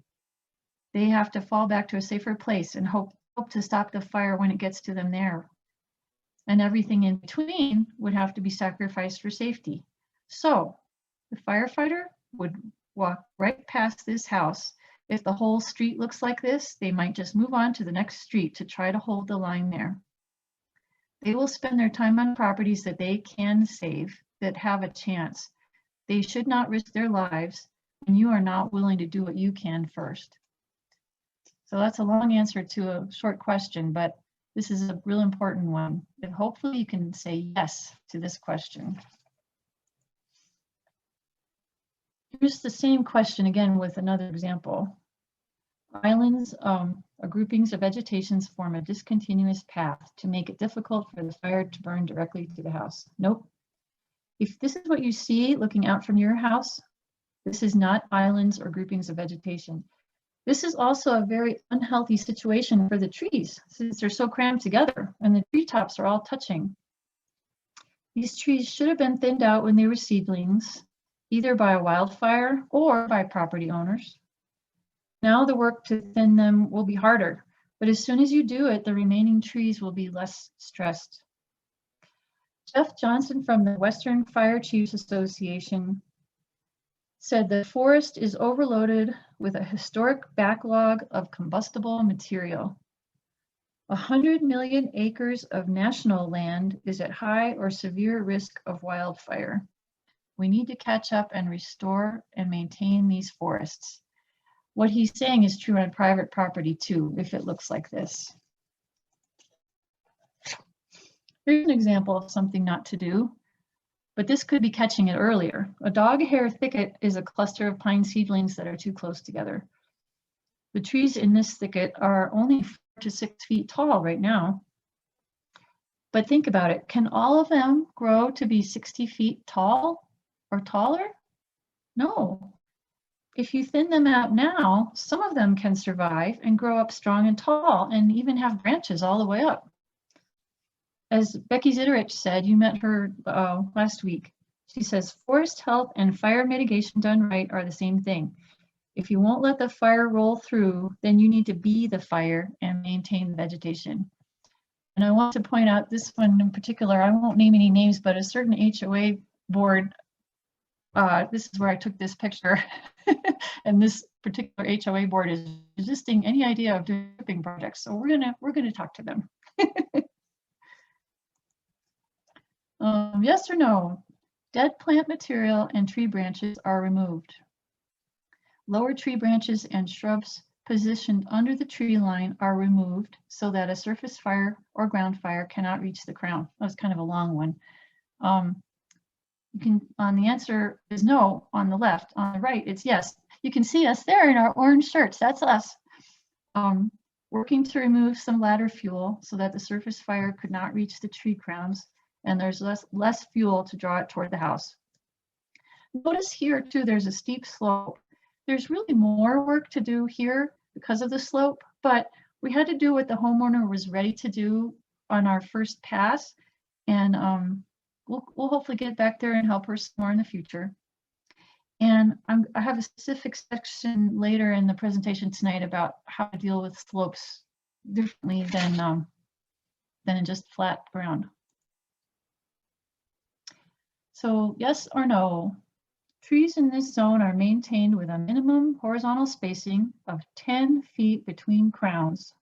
They have to fall back to a safer place and hope to stop the fire when it gets to them there. And everything in between would have to be sacrificed for safety. So the firefighter would walk right past this house. If the whole street looks like this, they might just move on to the next street to try to hold the line there. They will spend their time on properties that they can save, that have a chance. They should not risk their lives when you are not willing to do what you can first. So that's a long answer to a short question, but this is a real important one. And hopefully you can say yes to this question. Here's the same question again with another example. Islands or groupings of vegetations form a discontinuous path to make it difficult for the fire to burn directly to the house. Nope. If this is what you see looking out from your house, this is not islands or groupings of vegetation. This is also a very unhealthy situation for the trees since they're so crammed together and the treetops are all touching. These trees should have been thinned out when they were seedlings, either by a wildfire or by property owners. Now the work to thin them will be harder, but as soon as you do it, the remaining trees will be less stressed. Jeff Johnson from the Western Fire Chiefs Association said the forest is overloaded with a historic backlog of combustible material. 100 million acres of national land is at high or severe risk of wildfire. We need to catch up and restore and maintain these forests. What he's saying is true on private property too, if it looks like this. Here's an example of something not to do, but this could be catching it earlier. A doghair thicket is a cluster of pine seedlings that are too close together. The trees in this thicket are only 4 to 6 feet tall right now. But think about it. Can all of them grow to be 60 feet tall or taller? No. If you thin them out now, some of them can survive and grow up strong and tall and even have branches all the way up. As Becky Zitterich said, you met her last week. She says, forest health and fire mitigation done right are the same thing. If you won't let the fire roll through, then you need to be the fire and maintain the vegetation. And I want to point out this one in particular, I won't name any names, but a certain HOA board, this is where I took this picture, and this particular HOA board is resisting any idea of doing tripping projects. So we're gonna talk to them. Yes or no? Dead plant material and tree branches are removed. Lower tree branches and shrubs positioned under the tree line are removed so that a surface fire or ground fire cannot reach the crown. That was kind of a long one. You can, the answer is no on the left. On the right, it's yes. You can see us there in our orange shirts. That's us. Working to remove some ladder fuel so that the surface fire could not reach the tree crowns, and there's less fuel to draw it toward the house. Notice here too, there's a steep slope. There's really more work to do here because of the slope, but we had to do what the homeowner was ready to do on our first pass, and we'll hopefully get back there and help her some more in the future. And I have a specific section later in the presentation tonight about how to deal with slopes differently than in just flat ground. So yes or no? Trees in this zone are maintained with a minimum horizontal spacing of 10 feet between crowns,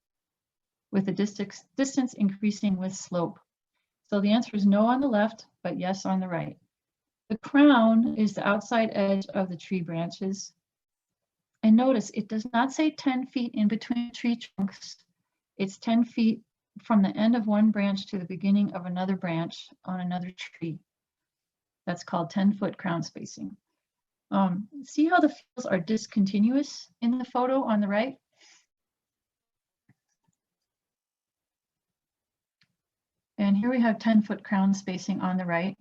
with the distance increasing with slope. So the answer is no on the left, but yes on the right. The crown is the outside edge of the tree branches. And notice it does not say 10 feet in between tree trunks. It's 10 feet from the end of one branch to the beginning of another branch on another tree. That's called 10-foot crown spacing. See how the fields are discontinuous in the photo on the right? And here we have 10-foot crown spacing on the right.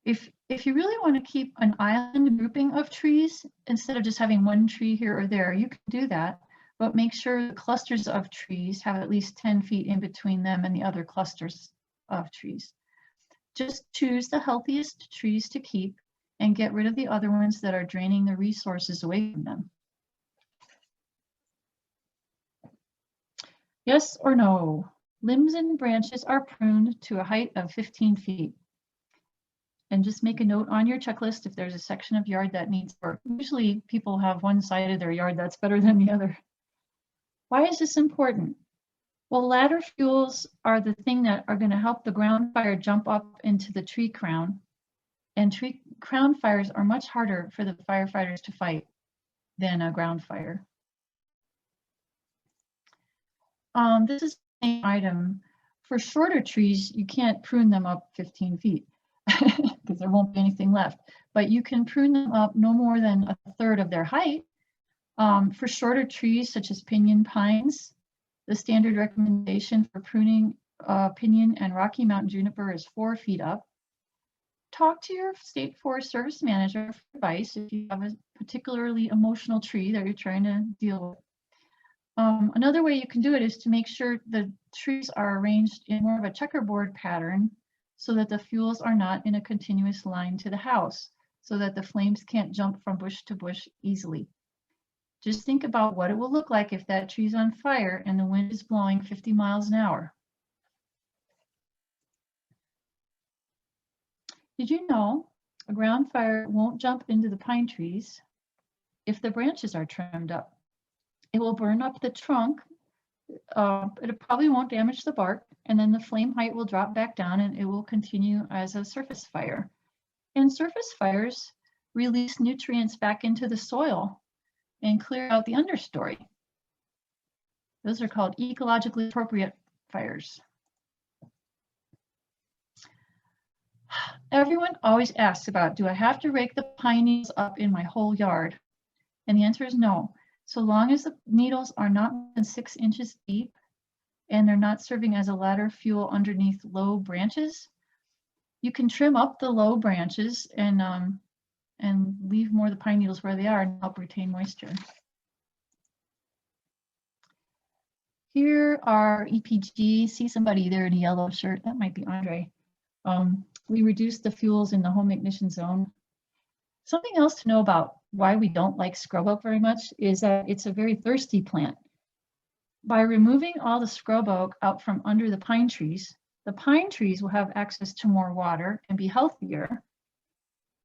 If you really want to keep an island grouping of trees, instead of just having one tree here or there, you can do that, but make sure the clusters of trees have at least 10 feet in between them and the other clusters of trees. Just choose the healthiest trees to keep and get rid of the other ones that are draining the resources away from them. Yes or no? Limbs and branches are pruned to a height of 15 feet. And just make a note on your checklist if there's a section of yard that needs work. Usually people have one side of their yard that's better than the other. Why is this important? Well, ladder fuels are the thing that are going to help the ground fire jump up into the tree crown. And tree crown fires are much harder for the firefighters to fight than a ground fire. This is the same item. For shorter trees, you can't prune them up 15 feet because there won't be anything left. But you can prune them up no more than a third of their height. For shorter trees, such as pinyon pines, the standard recommendation for pruning pinyon and Rocky Mountain juniper is 4 feet up. Talk to your state forest service manager for advice if you have a particularly emotional tree that you're trying to deal with. Another way you can do it is to make sure the trees are arranged in more of a checkerboard pattern so that the fuels are not in a continuous line to the house, so that the flames can't jump from bush to bush easily. Just think about what it will look like if that tree's on fire and the wind is blowing 50 miles an hour. Did you know a ground fire won't jump into the pine trees if the branches are trimmed up? It will burn up the trunk. It probably won't damage the bark, and then the flame height will drop back down and it will continue as a surface fire. And surface fires release nutrients back into the soil and clear out the understory. Those are called ecologically appropriate fires. Everyone always asks about, do I have to rake the pine needles up in my whole yard? And the answer is no. So long as the needles are not more than 6 inches deep and they're not serving as a ladder fuel underneath low branches, you can trim up the low branches and leave more of the pine needles where they are and help retain moisture. Here are EPG. See somebody there in a yellow shirt? That might be Andre. We reduced the fuels in the home ignition zone. Something else to know about why we don't like scrub oak very much is that it's a very thirsty plant. By removing all the scrub oak out from under the pine trees will have access to more water and be healthier.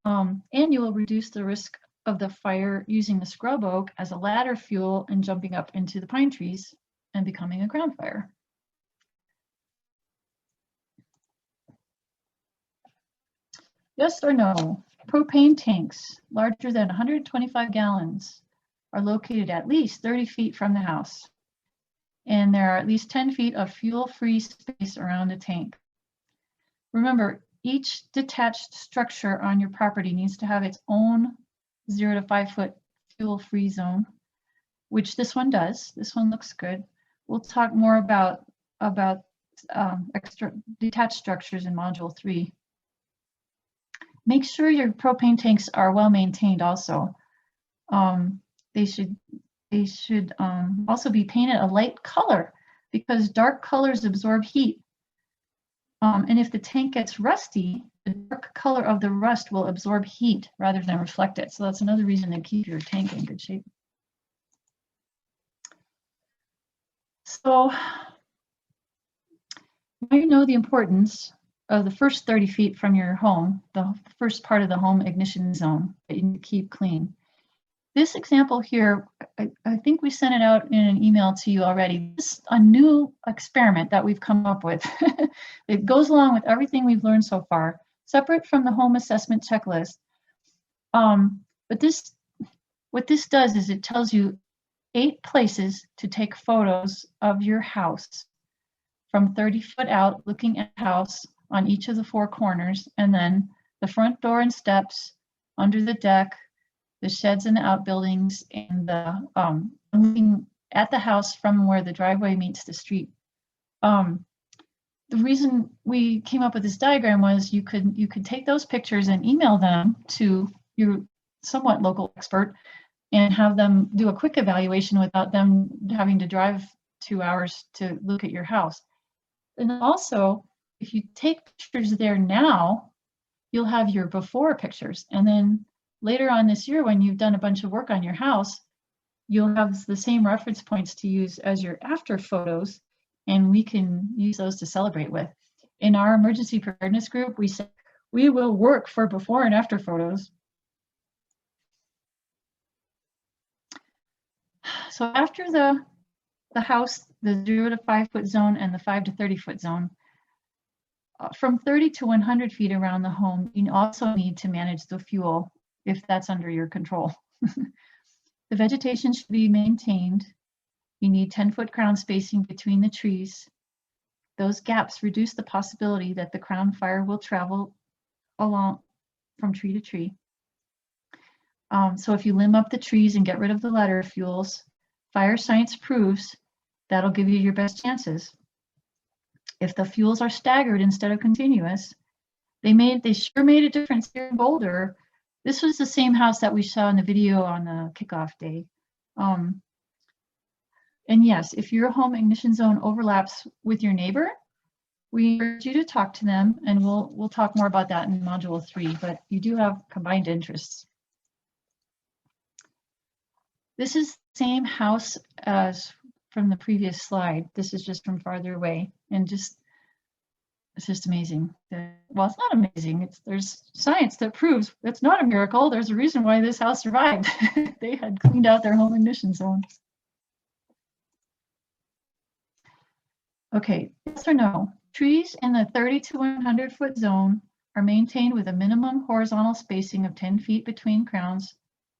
And you will reduce the risk of the fire using the scrub oak as a ladder fuel and jumping up into the pine trees and becoming a ground fire. Yes or no? Propane tanks larger than 125 gallons are located at least 30 feet from the house. And there are at least 10 feet of fuel-free space around the tank. Remember, each detached structure on your property needs to have its own 0 to 5 foot fuel-free zone, which this one does. This one looks good. We'll talk more about extra detached structures in Module 3. Make sure your propane tanks are well maintained also. They should also be painted a light color because dark colors absorb heat. And if the tank gets rusty, the dark color of the rust will absorb heat rather than reflect it. So that's another reason to keep your tank in good shape. So now you know the importance of the first 30 feet from your home, the first part of the home ignition zone that you need to keep clean. This example here, I think we sent it out in an email to you already. This is a new experiment that we've come up with. It goes along with everything we've learned so far, separate from the home assessment checklist. But what this does is it tells you 8 places to take photos of your house from 30 foot out, looking at the house on each of the 4 corners, and then the front door and steps, under the deck, the sheds and the outbuildings, and looking at the house from where the driveway meets the street. The reason we came up with this diagram was you could take those pictures and email them to your somewhat local expert and have them do a quick evaluation without them having to drive 2 hours to look at your house. And also, if you take pictures there now, you'll have your before pictures. And then later on this year, when you've done a bunch of work on your house, you'll have the same reference points to use as your after photos, and we can use those to celebrate with. In our emergency preparedness group, we said we will work for before and after photos. So after the house, the 0 to 5 foot zone and the 5 to 30 foot zone, from 30 to 100 feet around the home, you also need to manage the fuel if that's under your control. The vegetation should be maintained. You need 10-foot crown spacing between the trees. Those gaps reduce the possibility that the crown fire will travel along from tree to tree. So if you limb up the trees and get rid of the ladder fuels, fire science proves that'll give you your best chances. If the fuels are staggered instead of continuous, they sure made a difference here in Boulder. This was the same house that we saw in the video on the kickoff day. And yes, if your home ignition zone overlaps with your neighbor, we urge you to talk to them, and we'll talk more about that in Module 3, but you do have combined interests. This is the same house as from the previous slide. This is just from farther away, and it's just amazing. Well, it's not amazing. There's science that proves it's not a miracle. There's a reason why this house survived. They had cleaned out their home ignition zone. Okay, yes or no? Trees in the 30 to 100 foot zone are maintained with a minimum horizontal spacing of 10 feet between crowns,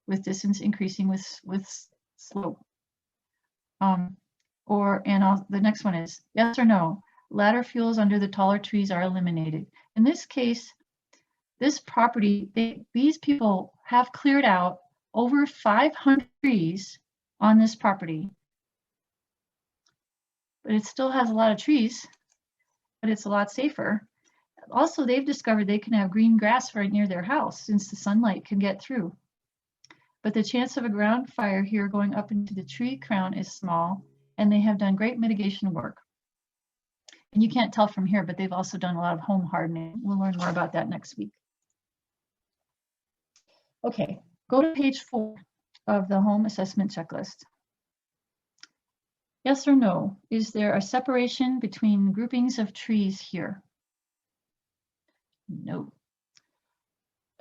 with distance increasing with slope. The next one is yes or no? Ladder fuels under the taller trees are eliminated. In this case, this property, these people have cleared out over 500 trees on this property. but it still has a lot of trees, but it's a lot safer. Also, they've discovered they can have green grass right near their house since the sunlight can get through. But the chance of a ground fire here going up into the tree crown is small, and they have done great mitigation work. And you can't tell from here, but they've also done a lot of home hardening. We'll learn more about that next week. Okay, go to page 4 of the home assessment checklist. Yes or no, is there a separation between groupings of trees here? No.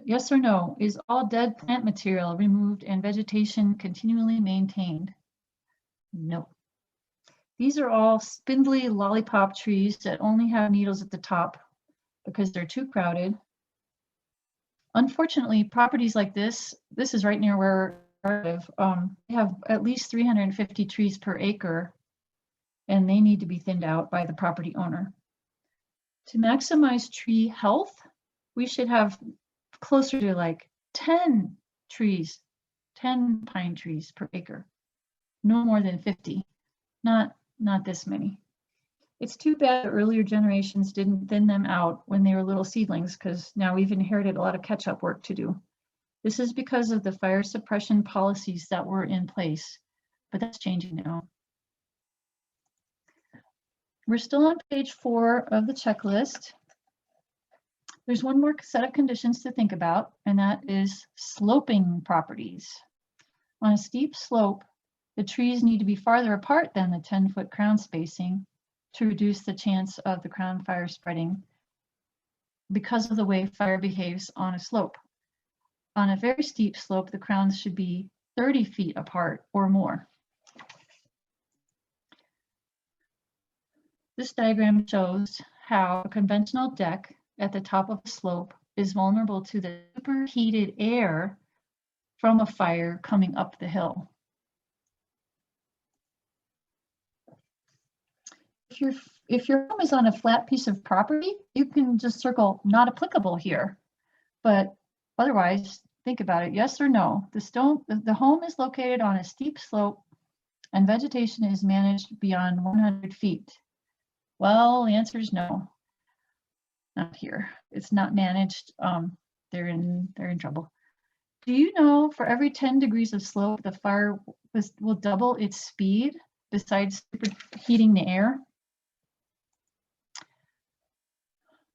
Yes or no, is all dead plant material removed and vegetation continually maintained? No. These are all spindly lollipop trees that only have needles at the top because they're too crowded. Unfortunately, properties like this is right near where I live, they have at least 350 trees per acre, and they need to be thinned out by the property owner. To maximize tree health, we should have closer to like 10 trees, 10 pine trees per acre, no more than 50, not this many. It's too bad the earlier generations didn't thin them out when they were little seedlings, because now we've inherited a lot of catch-up work to do. This is because of the fire suppression policies that were in place, but that's changing now. We're still on page 4 of the checklist. There's one more set of conditions to think about, and that is sloping properties. On a steep slope, the trees need to be farther apart than the 10-foot crown spacing to reduce the chance of the crown fire spreading because of the way fire behaves on a slope. On a very steep slope, the crowns should be 30 feet apart or more. This diagram shows how a conventional deck at the top of a slope is vulnerable to the superheated air from a fire coming up the hill. If your home is on a flat piece of property, you can just circle not applicable here. But otherwise, think about it, yes or no. The home is located on a steep slope and vegetation is managed beyond 100 feet. Well, the answer is no. Not here. It's not managed. They're in trouble. Do you know for every 10 degrees of slope, the fire will double its speed besides superheating the air?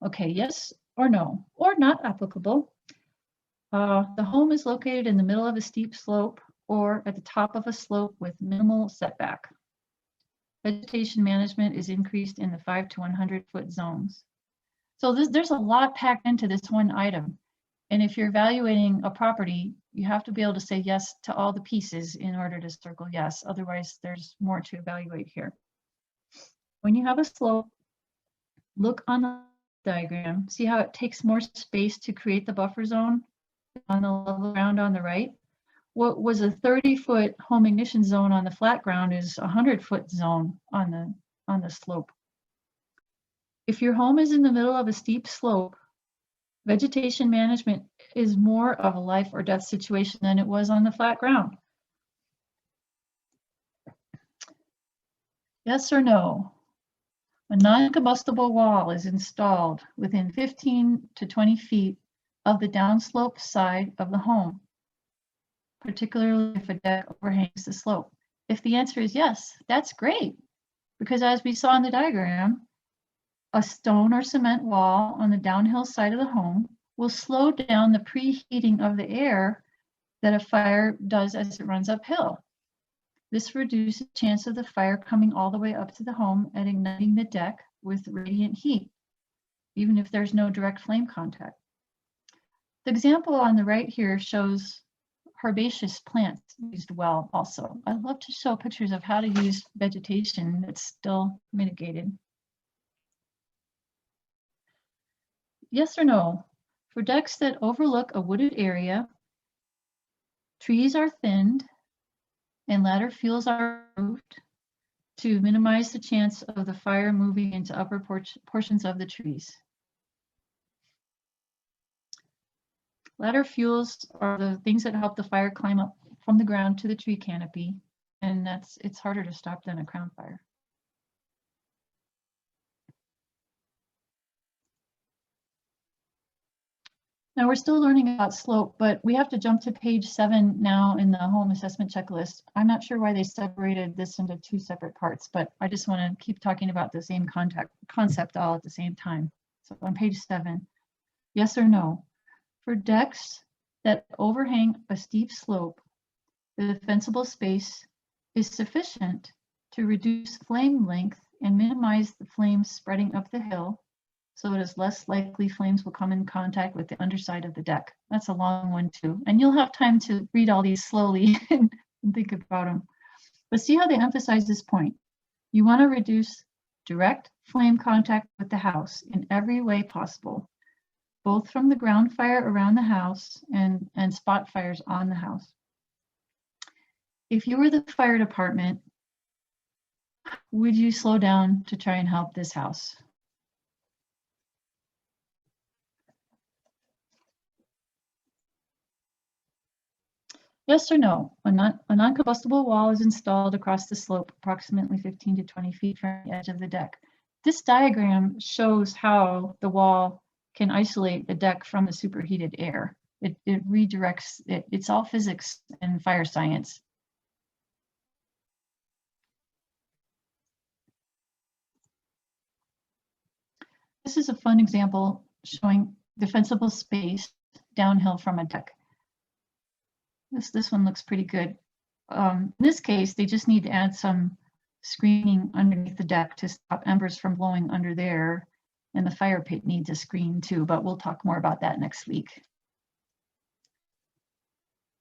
Okay, yes or no, or not applicable. The home is located in the middle of a steep slope or at the top of a slope with minimal setback. Vegetation management is increased in the 5 to 100 foot zones. So there's a lot packed into this one item. And if you're evaluating a property, you have to be able to say yes to all the pieces in order to circle yes. Otherwise, there's more to evaluate here. When you have a slope, look on the diagram. See how it takes more space to create the buffer zone on the level ground on the right? What was a 30-foot home ignition zone on the flat ground is a 100-foot zone on the slope. If your home is in the middle of a steep slope, vegetation management is more of a life or death situation than it was on the flat ground. Yes or no? A non-combustible wall is installed within 15 to 20 feet of the downslope side of the home, particularly if a deck overhangs the slope. If the answer is yes, that's great, because as we saw in the diagram, a stone or cement wall on the downhill side of the home will slow down the preheating of the air that a fire does as it runs uphill. This reduces the chance of the fire coming all the way up to the home and igniting the deck with radiant heat, even if there's no direct flame contact. The example on the right here shows herbaceous plants used well also. I love to show pictures of how to use vegetation that's still mitigated. Yes or no? For decks that overlook a wooded area, trees are thinned and ladder fuels are removed to minimize the chance of the fire moving into upper portions of the trees. Ladder fuels are the things that help the fire climb up from the ground to the tree canopy, and it's harder to stop than a crown fire. Now we're still learning about slope, but we have to jump to page 7 now in the home assessment checklist. I'm not sure why they separated this into 2 separate parts, but I just want to keep talking about the same concept all at the same time. So on page 7, yes or no? For decks that overhang a steep slope, the defensible space is sufficient to reduce flame length and minimize the flames spreading up the hill, so it is less likely flames will come in contact with the underside of the deck. That's a long one too. And you'll have time to read all these slowly and think about them. But see how they emphasize this point. You want to reduce direct flame contact with the house in every way possible, both from the ground fire around the house and spot fires on the house. If you were the fire department, would you slow down to try and help this house? Yes or no? A non-combustible wall is installed across the slope approximately 15 to 20 feet from the edge of the deck. This diagram shows how the wall can isolate the deck from the superheated air. It redirects it. It's all physics and fire science. This is a fun example showing defensible space downhill from a deck. This one looks pretty good. In this case, they just need to add some screening underneath the deck to stop embers from blowing under there. And the fire pit needs a screen too, but we'll talk more about that next week.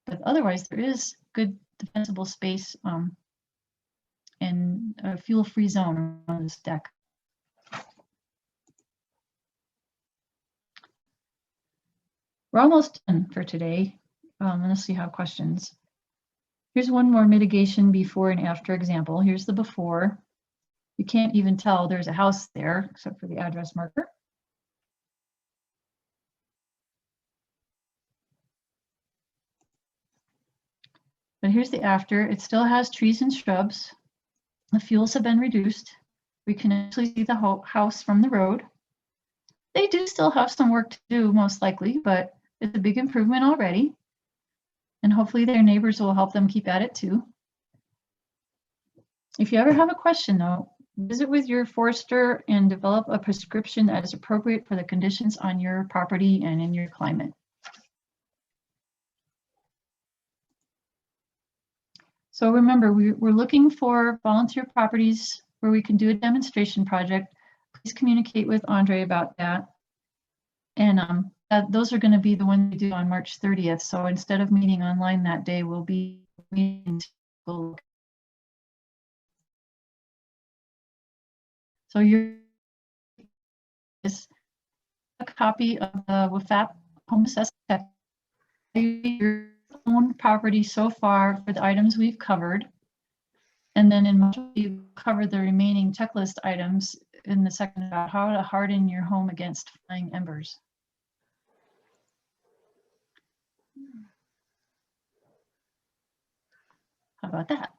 But otherwise, there is good defensible space and a fuel-free zone on this deck. We're almost done for today. Unless you have questions. Here's one more mitigation before and after example. Here's the before. You can't even tell there's a house there except for the address marker. But here's the after. It still has trees and shrubs. The fuels have been reduced. We can actually see the house from the road. They do still have some work to do, most likely, but it's a big improvement already. And hopefully their neighbors will help them keep at it too. If you ever have a question though, visit with your forester and develop a prescription that is appropriate for the conditions on your property and in your climate. So remember, we're looking for volunteer properties where we can do a demonstration project. Please communicate with Andre about that. And those are going to be the ones we do on March 30th. So instead of meeting online that day, we'll be meeting. So you're a copy of the WFAP home assessment, your own property so far for the items we've covered. And then in March, you cover the remaining checklist items in the second about how to harden your home against flying embers. How about that?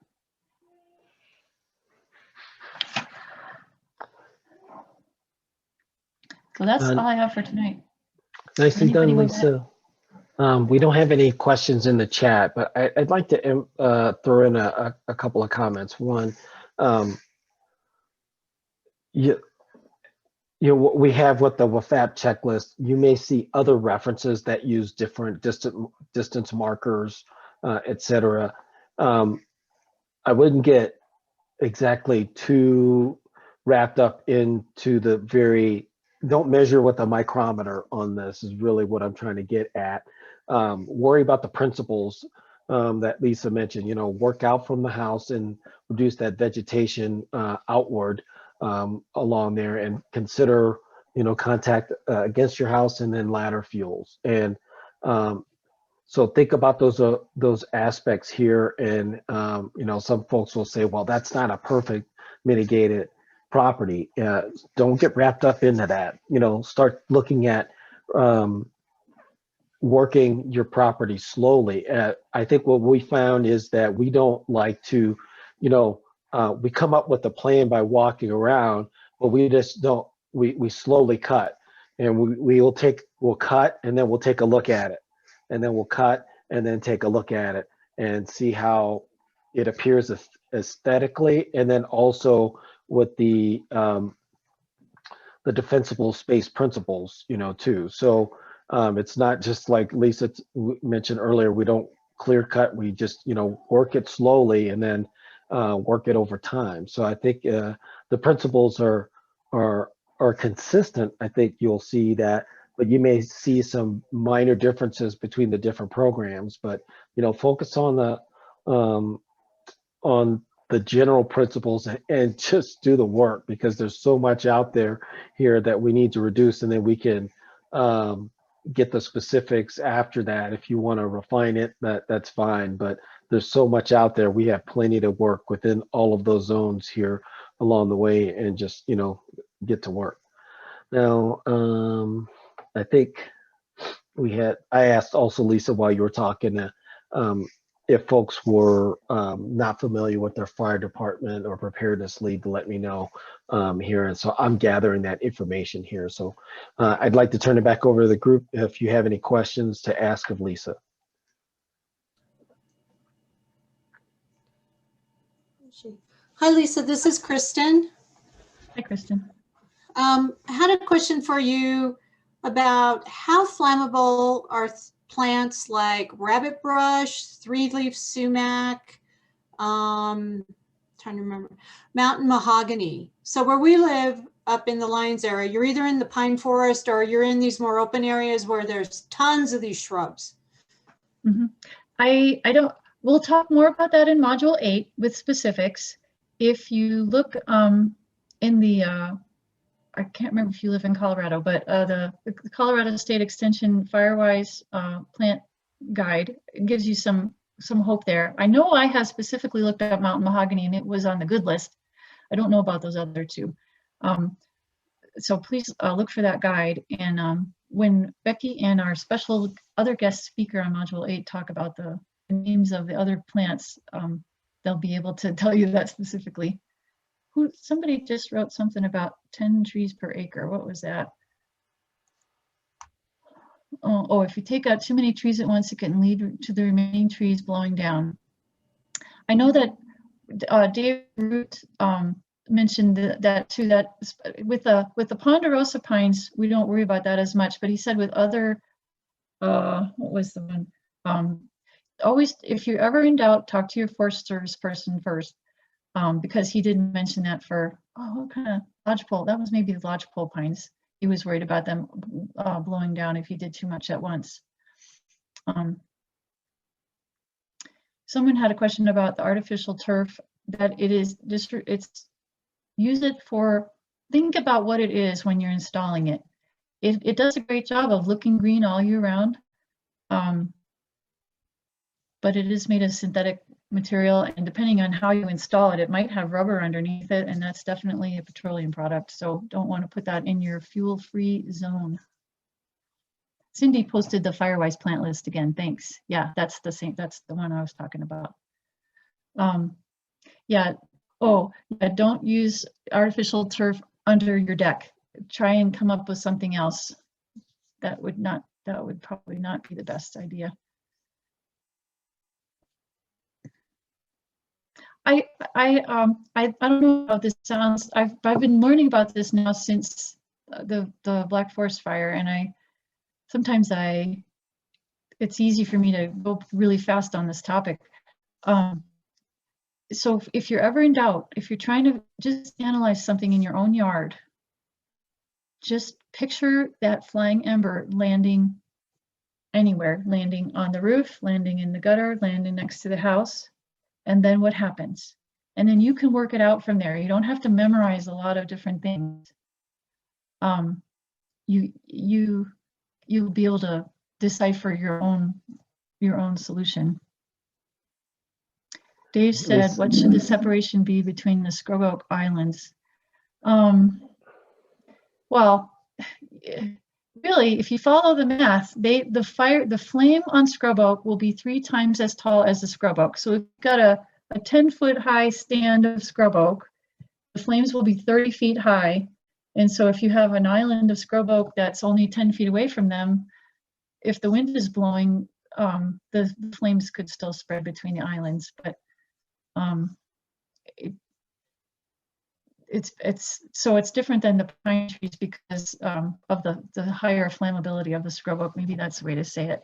So that's all I have for tonight. Nicely done, Anybody Lisa. We don't have any questions in the chat, but I'd like to throw in a couple of comments. One, we have what the WFAP checklist. You may see other references that use different distance markers, etc. I wouldn't get exactly too wrapped up into the don't measure with a micrometer on this is really what I'm trying to get at. Worry about the principles that Lisa mentioned, work out from the house and reduce that vegetation outward along there, and consider, contact against your house and then ladder fuels. And so think about those aspects here. And, some folks will say, well, that's not a perfect mitigated property. Don't get wrapped up into that. Start looking at working your property slowly. I think what we found is that we don't like to, we come up with a plan by walking around, but we just don't, we slowly cut. and we'll cut, and then we'll take a look at it, and then we'll cut and then take a look at it and see how it appears aesthetically, and then also with the defensible space principles, too. So it's not just like Lisa mentioned earlier, we don't clear cut, we just, work it slowly and then work it over time. So I think the principles are consistent. I think you'll see that, but you may see some minor differences between the different programs, but, focus on the general principles and just do the work, because there's so much out there here that we need to reduce, and then we can get the specifics after that. If you want to refine it, that's fine, but there's so much out there. We have plenty to work within all of those zones here along the way, and just, get to work. Now, I think I asked also Lisa while you were talking, if folks were not familiar with their fire department or preparedness lead, to let me know here. And so I'm gathering that information here. So I'd like to turn it back over to the group if you have any questions to ask of Lisa. Hi, Lisa, this is Kristen. Hi, Kristen. I had a question for you about how flammable are plants like rabbit brush, three-leaf sumac, trying to remember, mountain mahogany. So where we live up in the Lyons area, you're either in the pine forest or you're in these more open areas where there's tons of these shrubs. Mm-hmm. I don't, we'll talk more about that in Module 8 with specifics. If you look in the, I can't remember if you live in Colorado, but the Colorado State Extension Firewise plant guide gives you some hope there. I know I have specifically looked at mountain mahogany and it was on the good list. I don't know about those other two. So please look for that guide. And when Becky and our special other guest speaker on Module 8 talk about the names of the other plants, they'll be able to tell you that specifically. Somebody just wrote something about 10 trees per acre. What was that? Oh, if you take out too many trees at once, it can lead to the remaining trees blowing down. I know that Dave Root mentioned that too, that with the ponderosa pines, we don't worry about that as much, but he said with other, what was the one? Always, if you're ever in doubt, talk to your Forest Service person first. Because he didn't mention that for, what kind of lodgepole? That was maybe the lodgepole pines. He was worried about them blowing down if you did too much at once. Someone had a question about the artificial turf, that it's use it for, think about what it is when you're installing it. It does a great job of looking green all year round, but it is made of synthetic material, and depending on how you install it, it might have rubber underneath it, and that's definitely a petroleum product. So don't want to put that in your fuel-free zone. Cindy posted the Firewise plant list again. Thanks. Yeah, that's the same. That's the one I was talking about. Yeah. Oh, yeah, don't use artificial turf under your deck. Try and come up with something else. That would probably not be the best idea. I don't know how this sounds. I've been learning about this now since the Black Forest fire, and sometimes it's easy for me to go really fast on this topic. So if you're ever in doubt, if you're trying to just analyze something in your own yard, just picture that flying ember landing anywhere, landing on the roof, landing in the gutter, landing next to the house. And then what happens? And then you can work it out from there. You don't have to memorize a lot of different things. You'll be able to decipher your own solution. Dave said, what should the separation be between the scrub oak islands? Well, really, if you follow the math, the flame on scrub oak will be 3 times as tall as the scrub oak. So we've got a 10-foot high stand of scrub oak. The flames will be 30 feet high, And so if you have an island of scrub oak that's only 10 feet away from them, if the wind is blowing, the flames could still spread between the islands. But it's different than the pine trees because of the higher flammability of the scrub oak. Maybe that's the way to say it.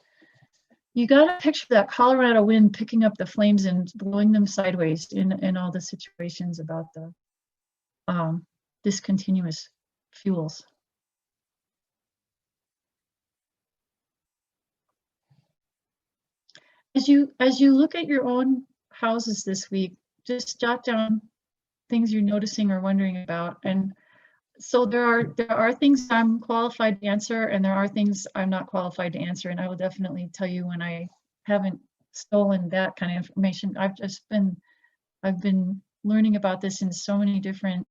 You got to picture that Colorado wind picking up the flames and blowing them sideways in all the situations about the discontinuous fuels. As you look at your own houses this week, just jot down things you're noticing or wondering about. And so there are things I'm qualified to answer, and there are things I'm not qualified to answer. And I will definitely tell you when I haven't stolen that kind of information. I've been learning about this in so many different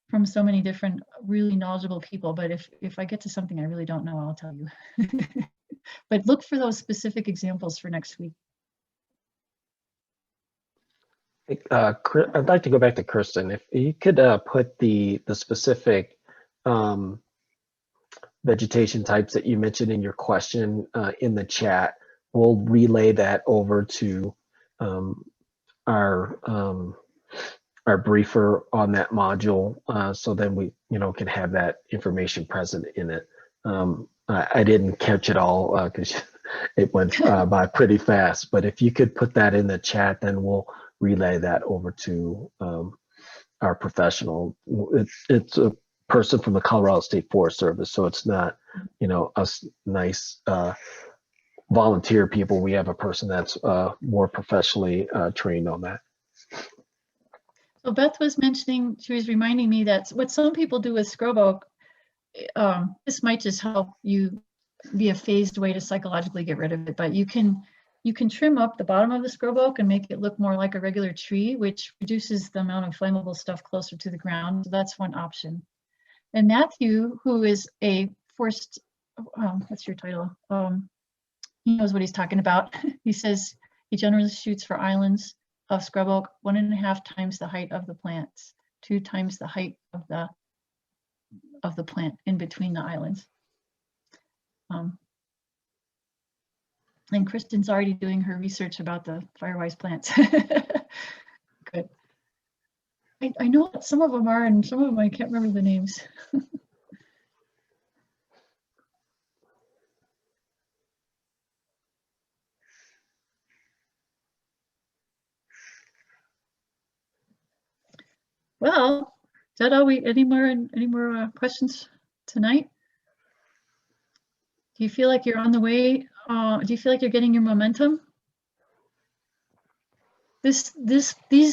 from so many different really knowledgeable people. But if I get to something I really don't know, I'll tell you. But look for those specific examples for next week. I'd like to go back to Kirsten. If you could put the specific vegetation types that you mentioned in your question in the chat, we'll relay that over to our briefer on that module, so then we can have that information present in it. I didn't catch it all because it went by pretty fast, but if you could put that in the chat, then we'll relay that over to our professional. It's a person from the Colorado State Forest Service, so it's not us nice volunteer people. We have a person that's more professionally trained on that. So Beth was mentioning, she was reminding me that what some people do with scrub oak, this might just help you be a phased way to psychologically get rid of it, but you can trim up the bottom of the scrub oak and make it look more like a regular tree, which reduces the amount of flammable stuff closer to the ground. So that's one option. And Matthew, who is a forest, what's your title? He knows what he's talking about. He says he generally shoots for islands of scrub oak 1.5 times the height of the plants, 2 times the height of the plant in between the islands. And Kristen's already doing her research about the Firewise plants. Good. I know what some of them are, and some of them I can't remember the names. Well, is that all any more questions tonight? Do you feel like you're on the way? Do you feel like you're getting your momentum? These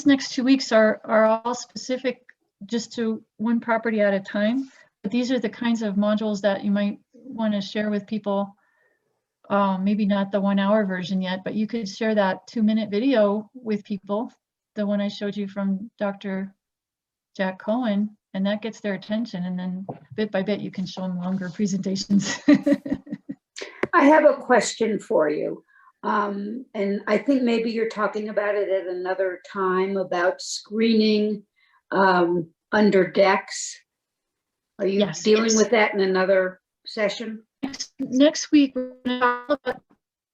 next 2 weeks are all specific just to one property at a time. But these are the kinds of modules that you might want to share with people. Maybe not the 1-hour version yet, but you could share that 2-minute video with people. The one I showed you from Dr. Jack Cohen, and that gets their attention. And then bit by bit, you can show them longer presentations. I have a question for you. And I think maybe you're talking about it at another time about screening under decks. Are you dealing with that in another session? Next week, we're going to talk about the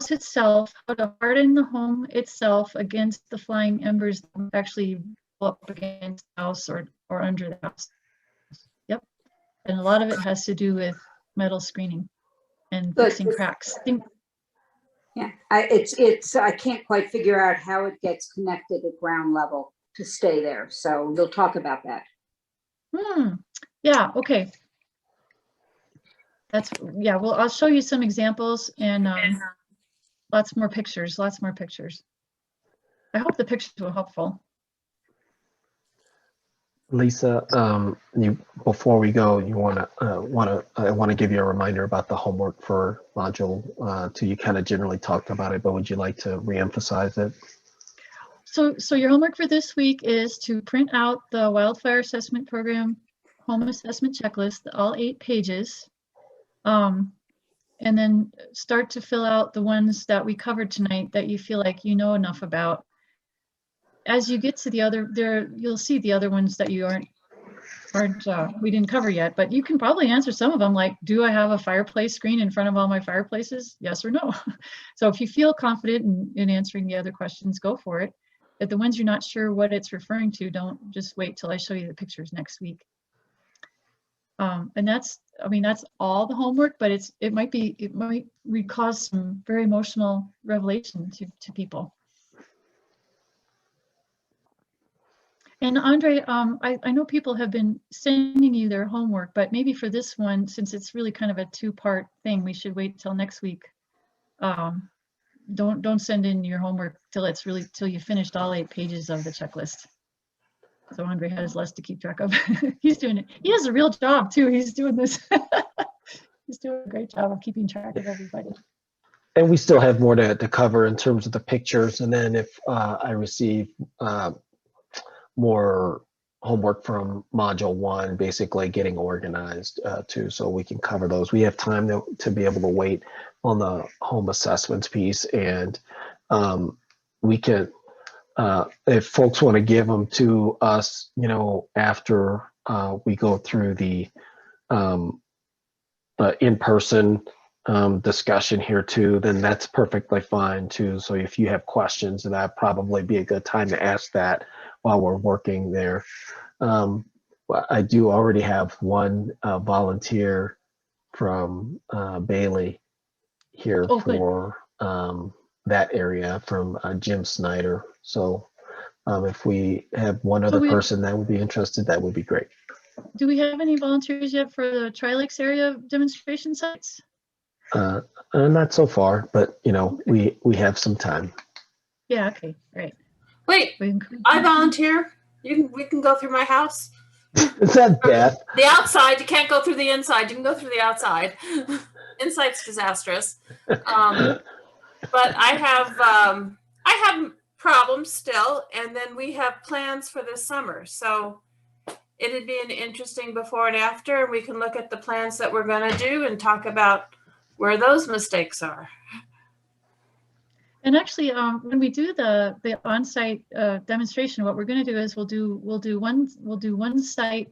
house itself, how to harden the home itself against the flying embers that actually blow up against the house or under the house. Yep. And a lot of it has to do with metal screening and fixing cracks. Yeah, I can't quite figure out how it gets connected at ground level to stay there. So we'll talk about that. Yeah, okay. Well, I'll show you some examples and lots more pictures. I hope the pictures were helpful. Lisa, before we go, I want to give you a reminder about the homework for module 2. You kind of generally talked about it, but would you like to reemphasize it? So your homework for this week is to print out the Wildfire Assessment Program Home Assessment Checklist, all 8 pages, and then start to fill out the ones that we covered tonight that you feel like you know enough about. As you get to the other, you'll see the other ones that you aren't we didn't cover yet, but you can probably answer some of them, like, do I have a fireplace screen in front of all my fireplaces? Yes or no. So if you feel confident in answering the other questions, go for it. But the ones you're not sure what it's referring to, don't just wait till I show you the pictures next week. And that's all the homework, but it might cause some very emotional revelation to people. And Andre, I know people have been sending you their homework, but maybe for this one, since it's really kind of a two-part thing, we should wait till next week. Don't send in your homework till you finished all 8 pages of the checklist. So Andre has less to keep track of. He's doing it. He has a real job too. He's doing this. He's doing a great job of keeping track of everybody. And we still have more to cover in terms of the pictures. And then if I receive more homework from module 1, basically getting organized too, so we can cover those. We have time to be able to wait on the home assessments piece, and we can, if folks want to give them to us, after we go through the in-person discussion here too, then that's perfectly fine too. So if you have questions, that'd probably be a good time to ask that while we're working there. I do already have one volunteer from Bailey here for that area, from Jim Snyder. So if we have one other person that would be interested, that would be great. Do we have any volunteers yet for the Tri-Lakes area demonstration sites? Not so far, but we have some time. Yeah, okay, great. Wait, I volunteer. We can go through my house. Is that Beth? The outside, you can't go through the inside. You can go through the outside. Inside's disastrous. But I have problems still, and then we have plans for this summer. So it'd be an interesting before and after, and we can look at the plans that we're going to do and talk about where those mistakes are. And actually, when we do the on-site demonstration, what we're going to do is we'll do one site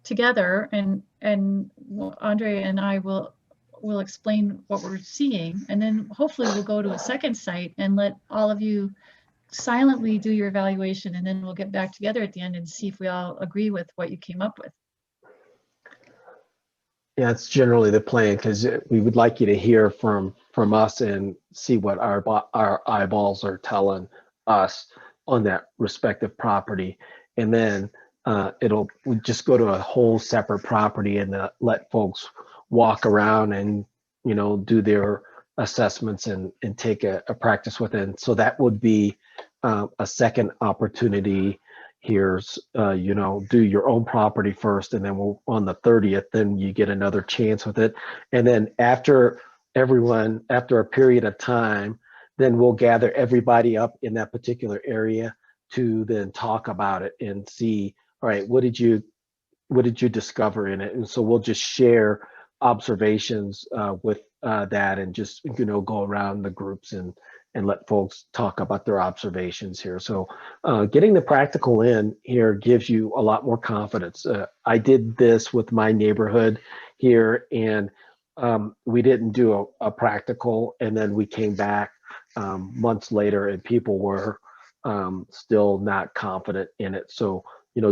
together, and Andre and I will explain what we're seeing, and then hopefully we'll go to a second site and let all of you silently do your evaluation, and then we'll get back together at the end and see if we all agree with what you came up with. Yeah, it's generally the plan, because we would like you to hear from us and see what our eyeballs are telling us on that respective property, and then we just go to a whole separate property and let folks walk around and do their assessments and take a practice within. So that would be a second opportunity. Here's do your own property first, and then on the 30th, then you get another chance with it. And then after a period of time, then we'll gather everybody up in that particular area to then talk about it and see, all right, what did you discover in it? And so we'll just share observations with that, and just go around the groups and let folks talk about their observations here. So getting the practical in here gives you a lot more confidence. I did this with my neighborhood here, and we didn't do a practical, and then we came back months later and people were still not confident in it. So,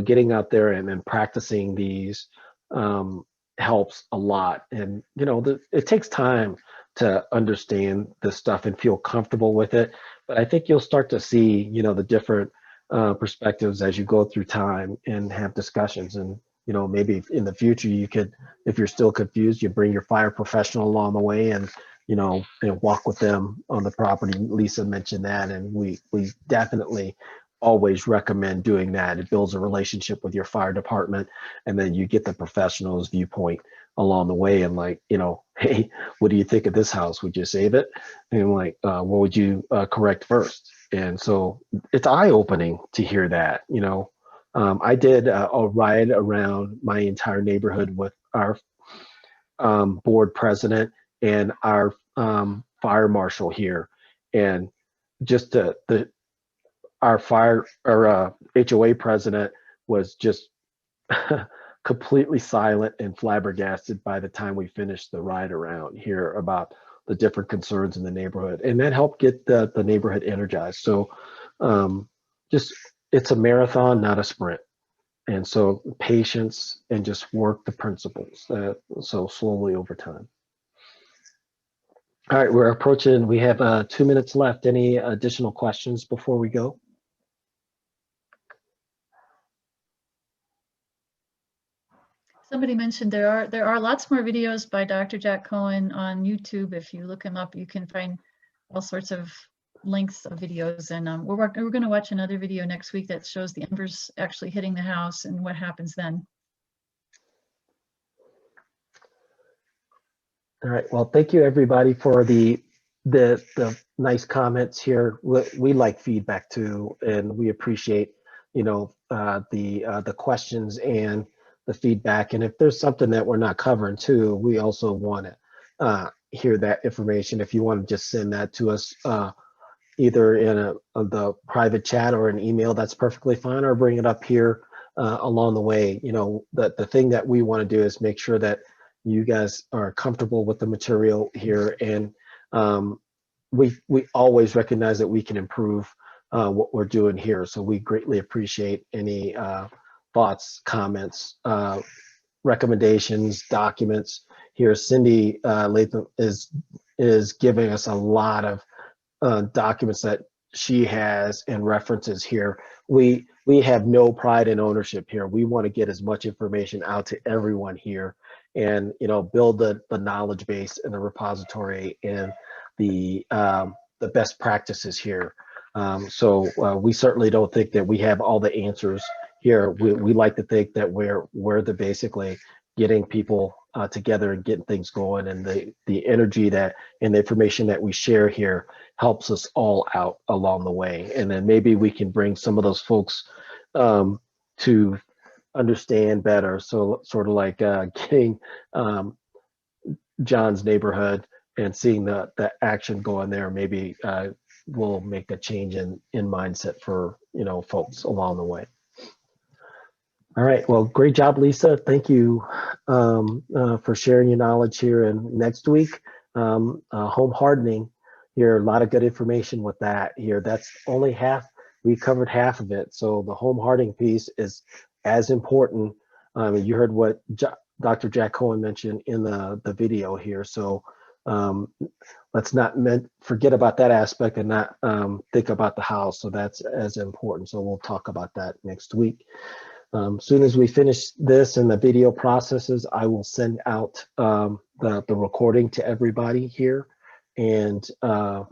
getting out there and then practicing these helps a lot. And, it takes time to understand this stuff and feel comfortable with it. But I think you'll start to see, the different perspectives as you go through time and have discussions. And, maybe in the future you could, if you're still confused, you bring your fire professional along the way and, walk with them on the property. Lisa mentioned that, and we definitely always recommend doing that. It builds a relationship with your fire department, and then you get the professional's viewpoint along the way, and hey, what do you think of this house? Would you save it? And what would you correct first? And so it's eye-opening to hear that. I did a ride around my entire neighborhood with our board president and our fire marshal here, and just our HOA president was just completely silent and flabbergasted by the time we finished the ride around here about the different concerns in the neighborhood. And that helped get the neighborhood energized. So just, it's a marathon, not a sprint. And so patience and just work the principles, so slowly over time. All right, we're approaching, we have 2 minutes left. Any additional questions before we go? Somebody mentioned there are lots more videos by Dr. Jack Cohen on YouTube. If you look him up, you can find all sorts of lengths of videos. And we're going to watch another video next week that shows the embers actually hitting the house and what happens then. All right. Well, thank you everybody for the nice comments here. We like feedback too, and we appreciate, you know, the questions and the feedback. And if there's something that we're not covering too, we also want to hear that information. If you want to just send that to us, either in the private chat or an email, that's perfectly fine, or bring it up here along the way. You know, the thing that we want to do is make sure that you guys are comfortable with the material here, and we always recognize that we can improve what we're doing here. So we greatly appreciate any thoughts, comments, recommendations, documents. Here, Cindy Latham is giving us a lot of documents that she has and references here. We have no pride in ownership here. We want to get as much information out to everyone here, and, you know, build the knowledge base and the repository and the best practices here. So we certainly don't think that we have all the answers here. We like to think that we're the basically getting people together and getting things going, and the energy that and the information that we share here helps us all out along the way. And then maybe we can bring some of those folks to understand better. So sort of like getting John's neighborhood and seeing the action going there, maybe will make a change in mindset for, you know, folks along the way. All right, well, great job, Lisa. Thank you for sharing your knowledge here. And next week, home hardening here, a lot of good information with that here. That's only half, we covered half of it. So the home hardening piece is as important. You heard what Dr. Jack Cohen mentioned in the video here. So let's not forget about that aspect and not think about the house. So that's as important. So we'll talk about that next week. Soon as we finish this and the video processes, I will send out the recording to everybody here, and the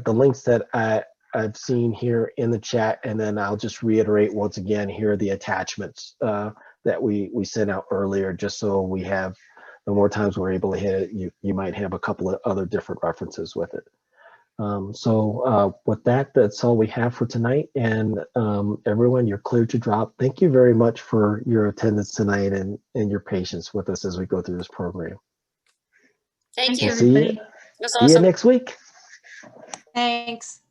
links that I've seen here in the chat, and then I'll just reiterate once again, here are the attachments that we sent out earlier, just so we have, the more times we're able to hit it, you might have a couple of other different references with it. So with that, that's all we have for tonight. And everyone, you're cleared to drop. Thank you very much for your attendance tonight and your patience with us as we go through this program. Thank Thank you. you, See everybody. It was you awesome. next week. Thanks.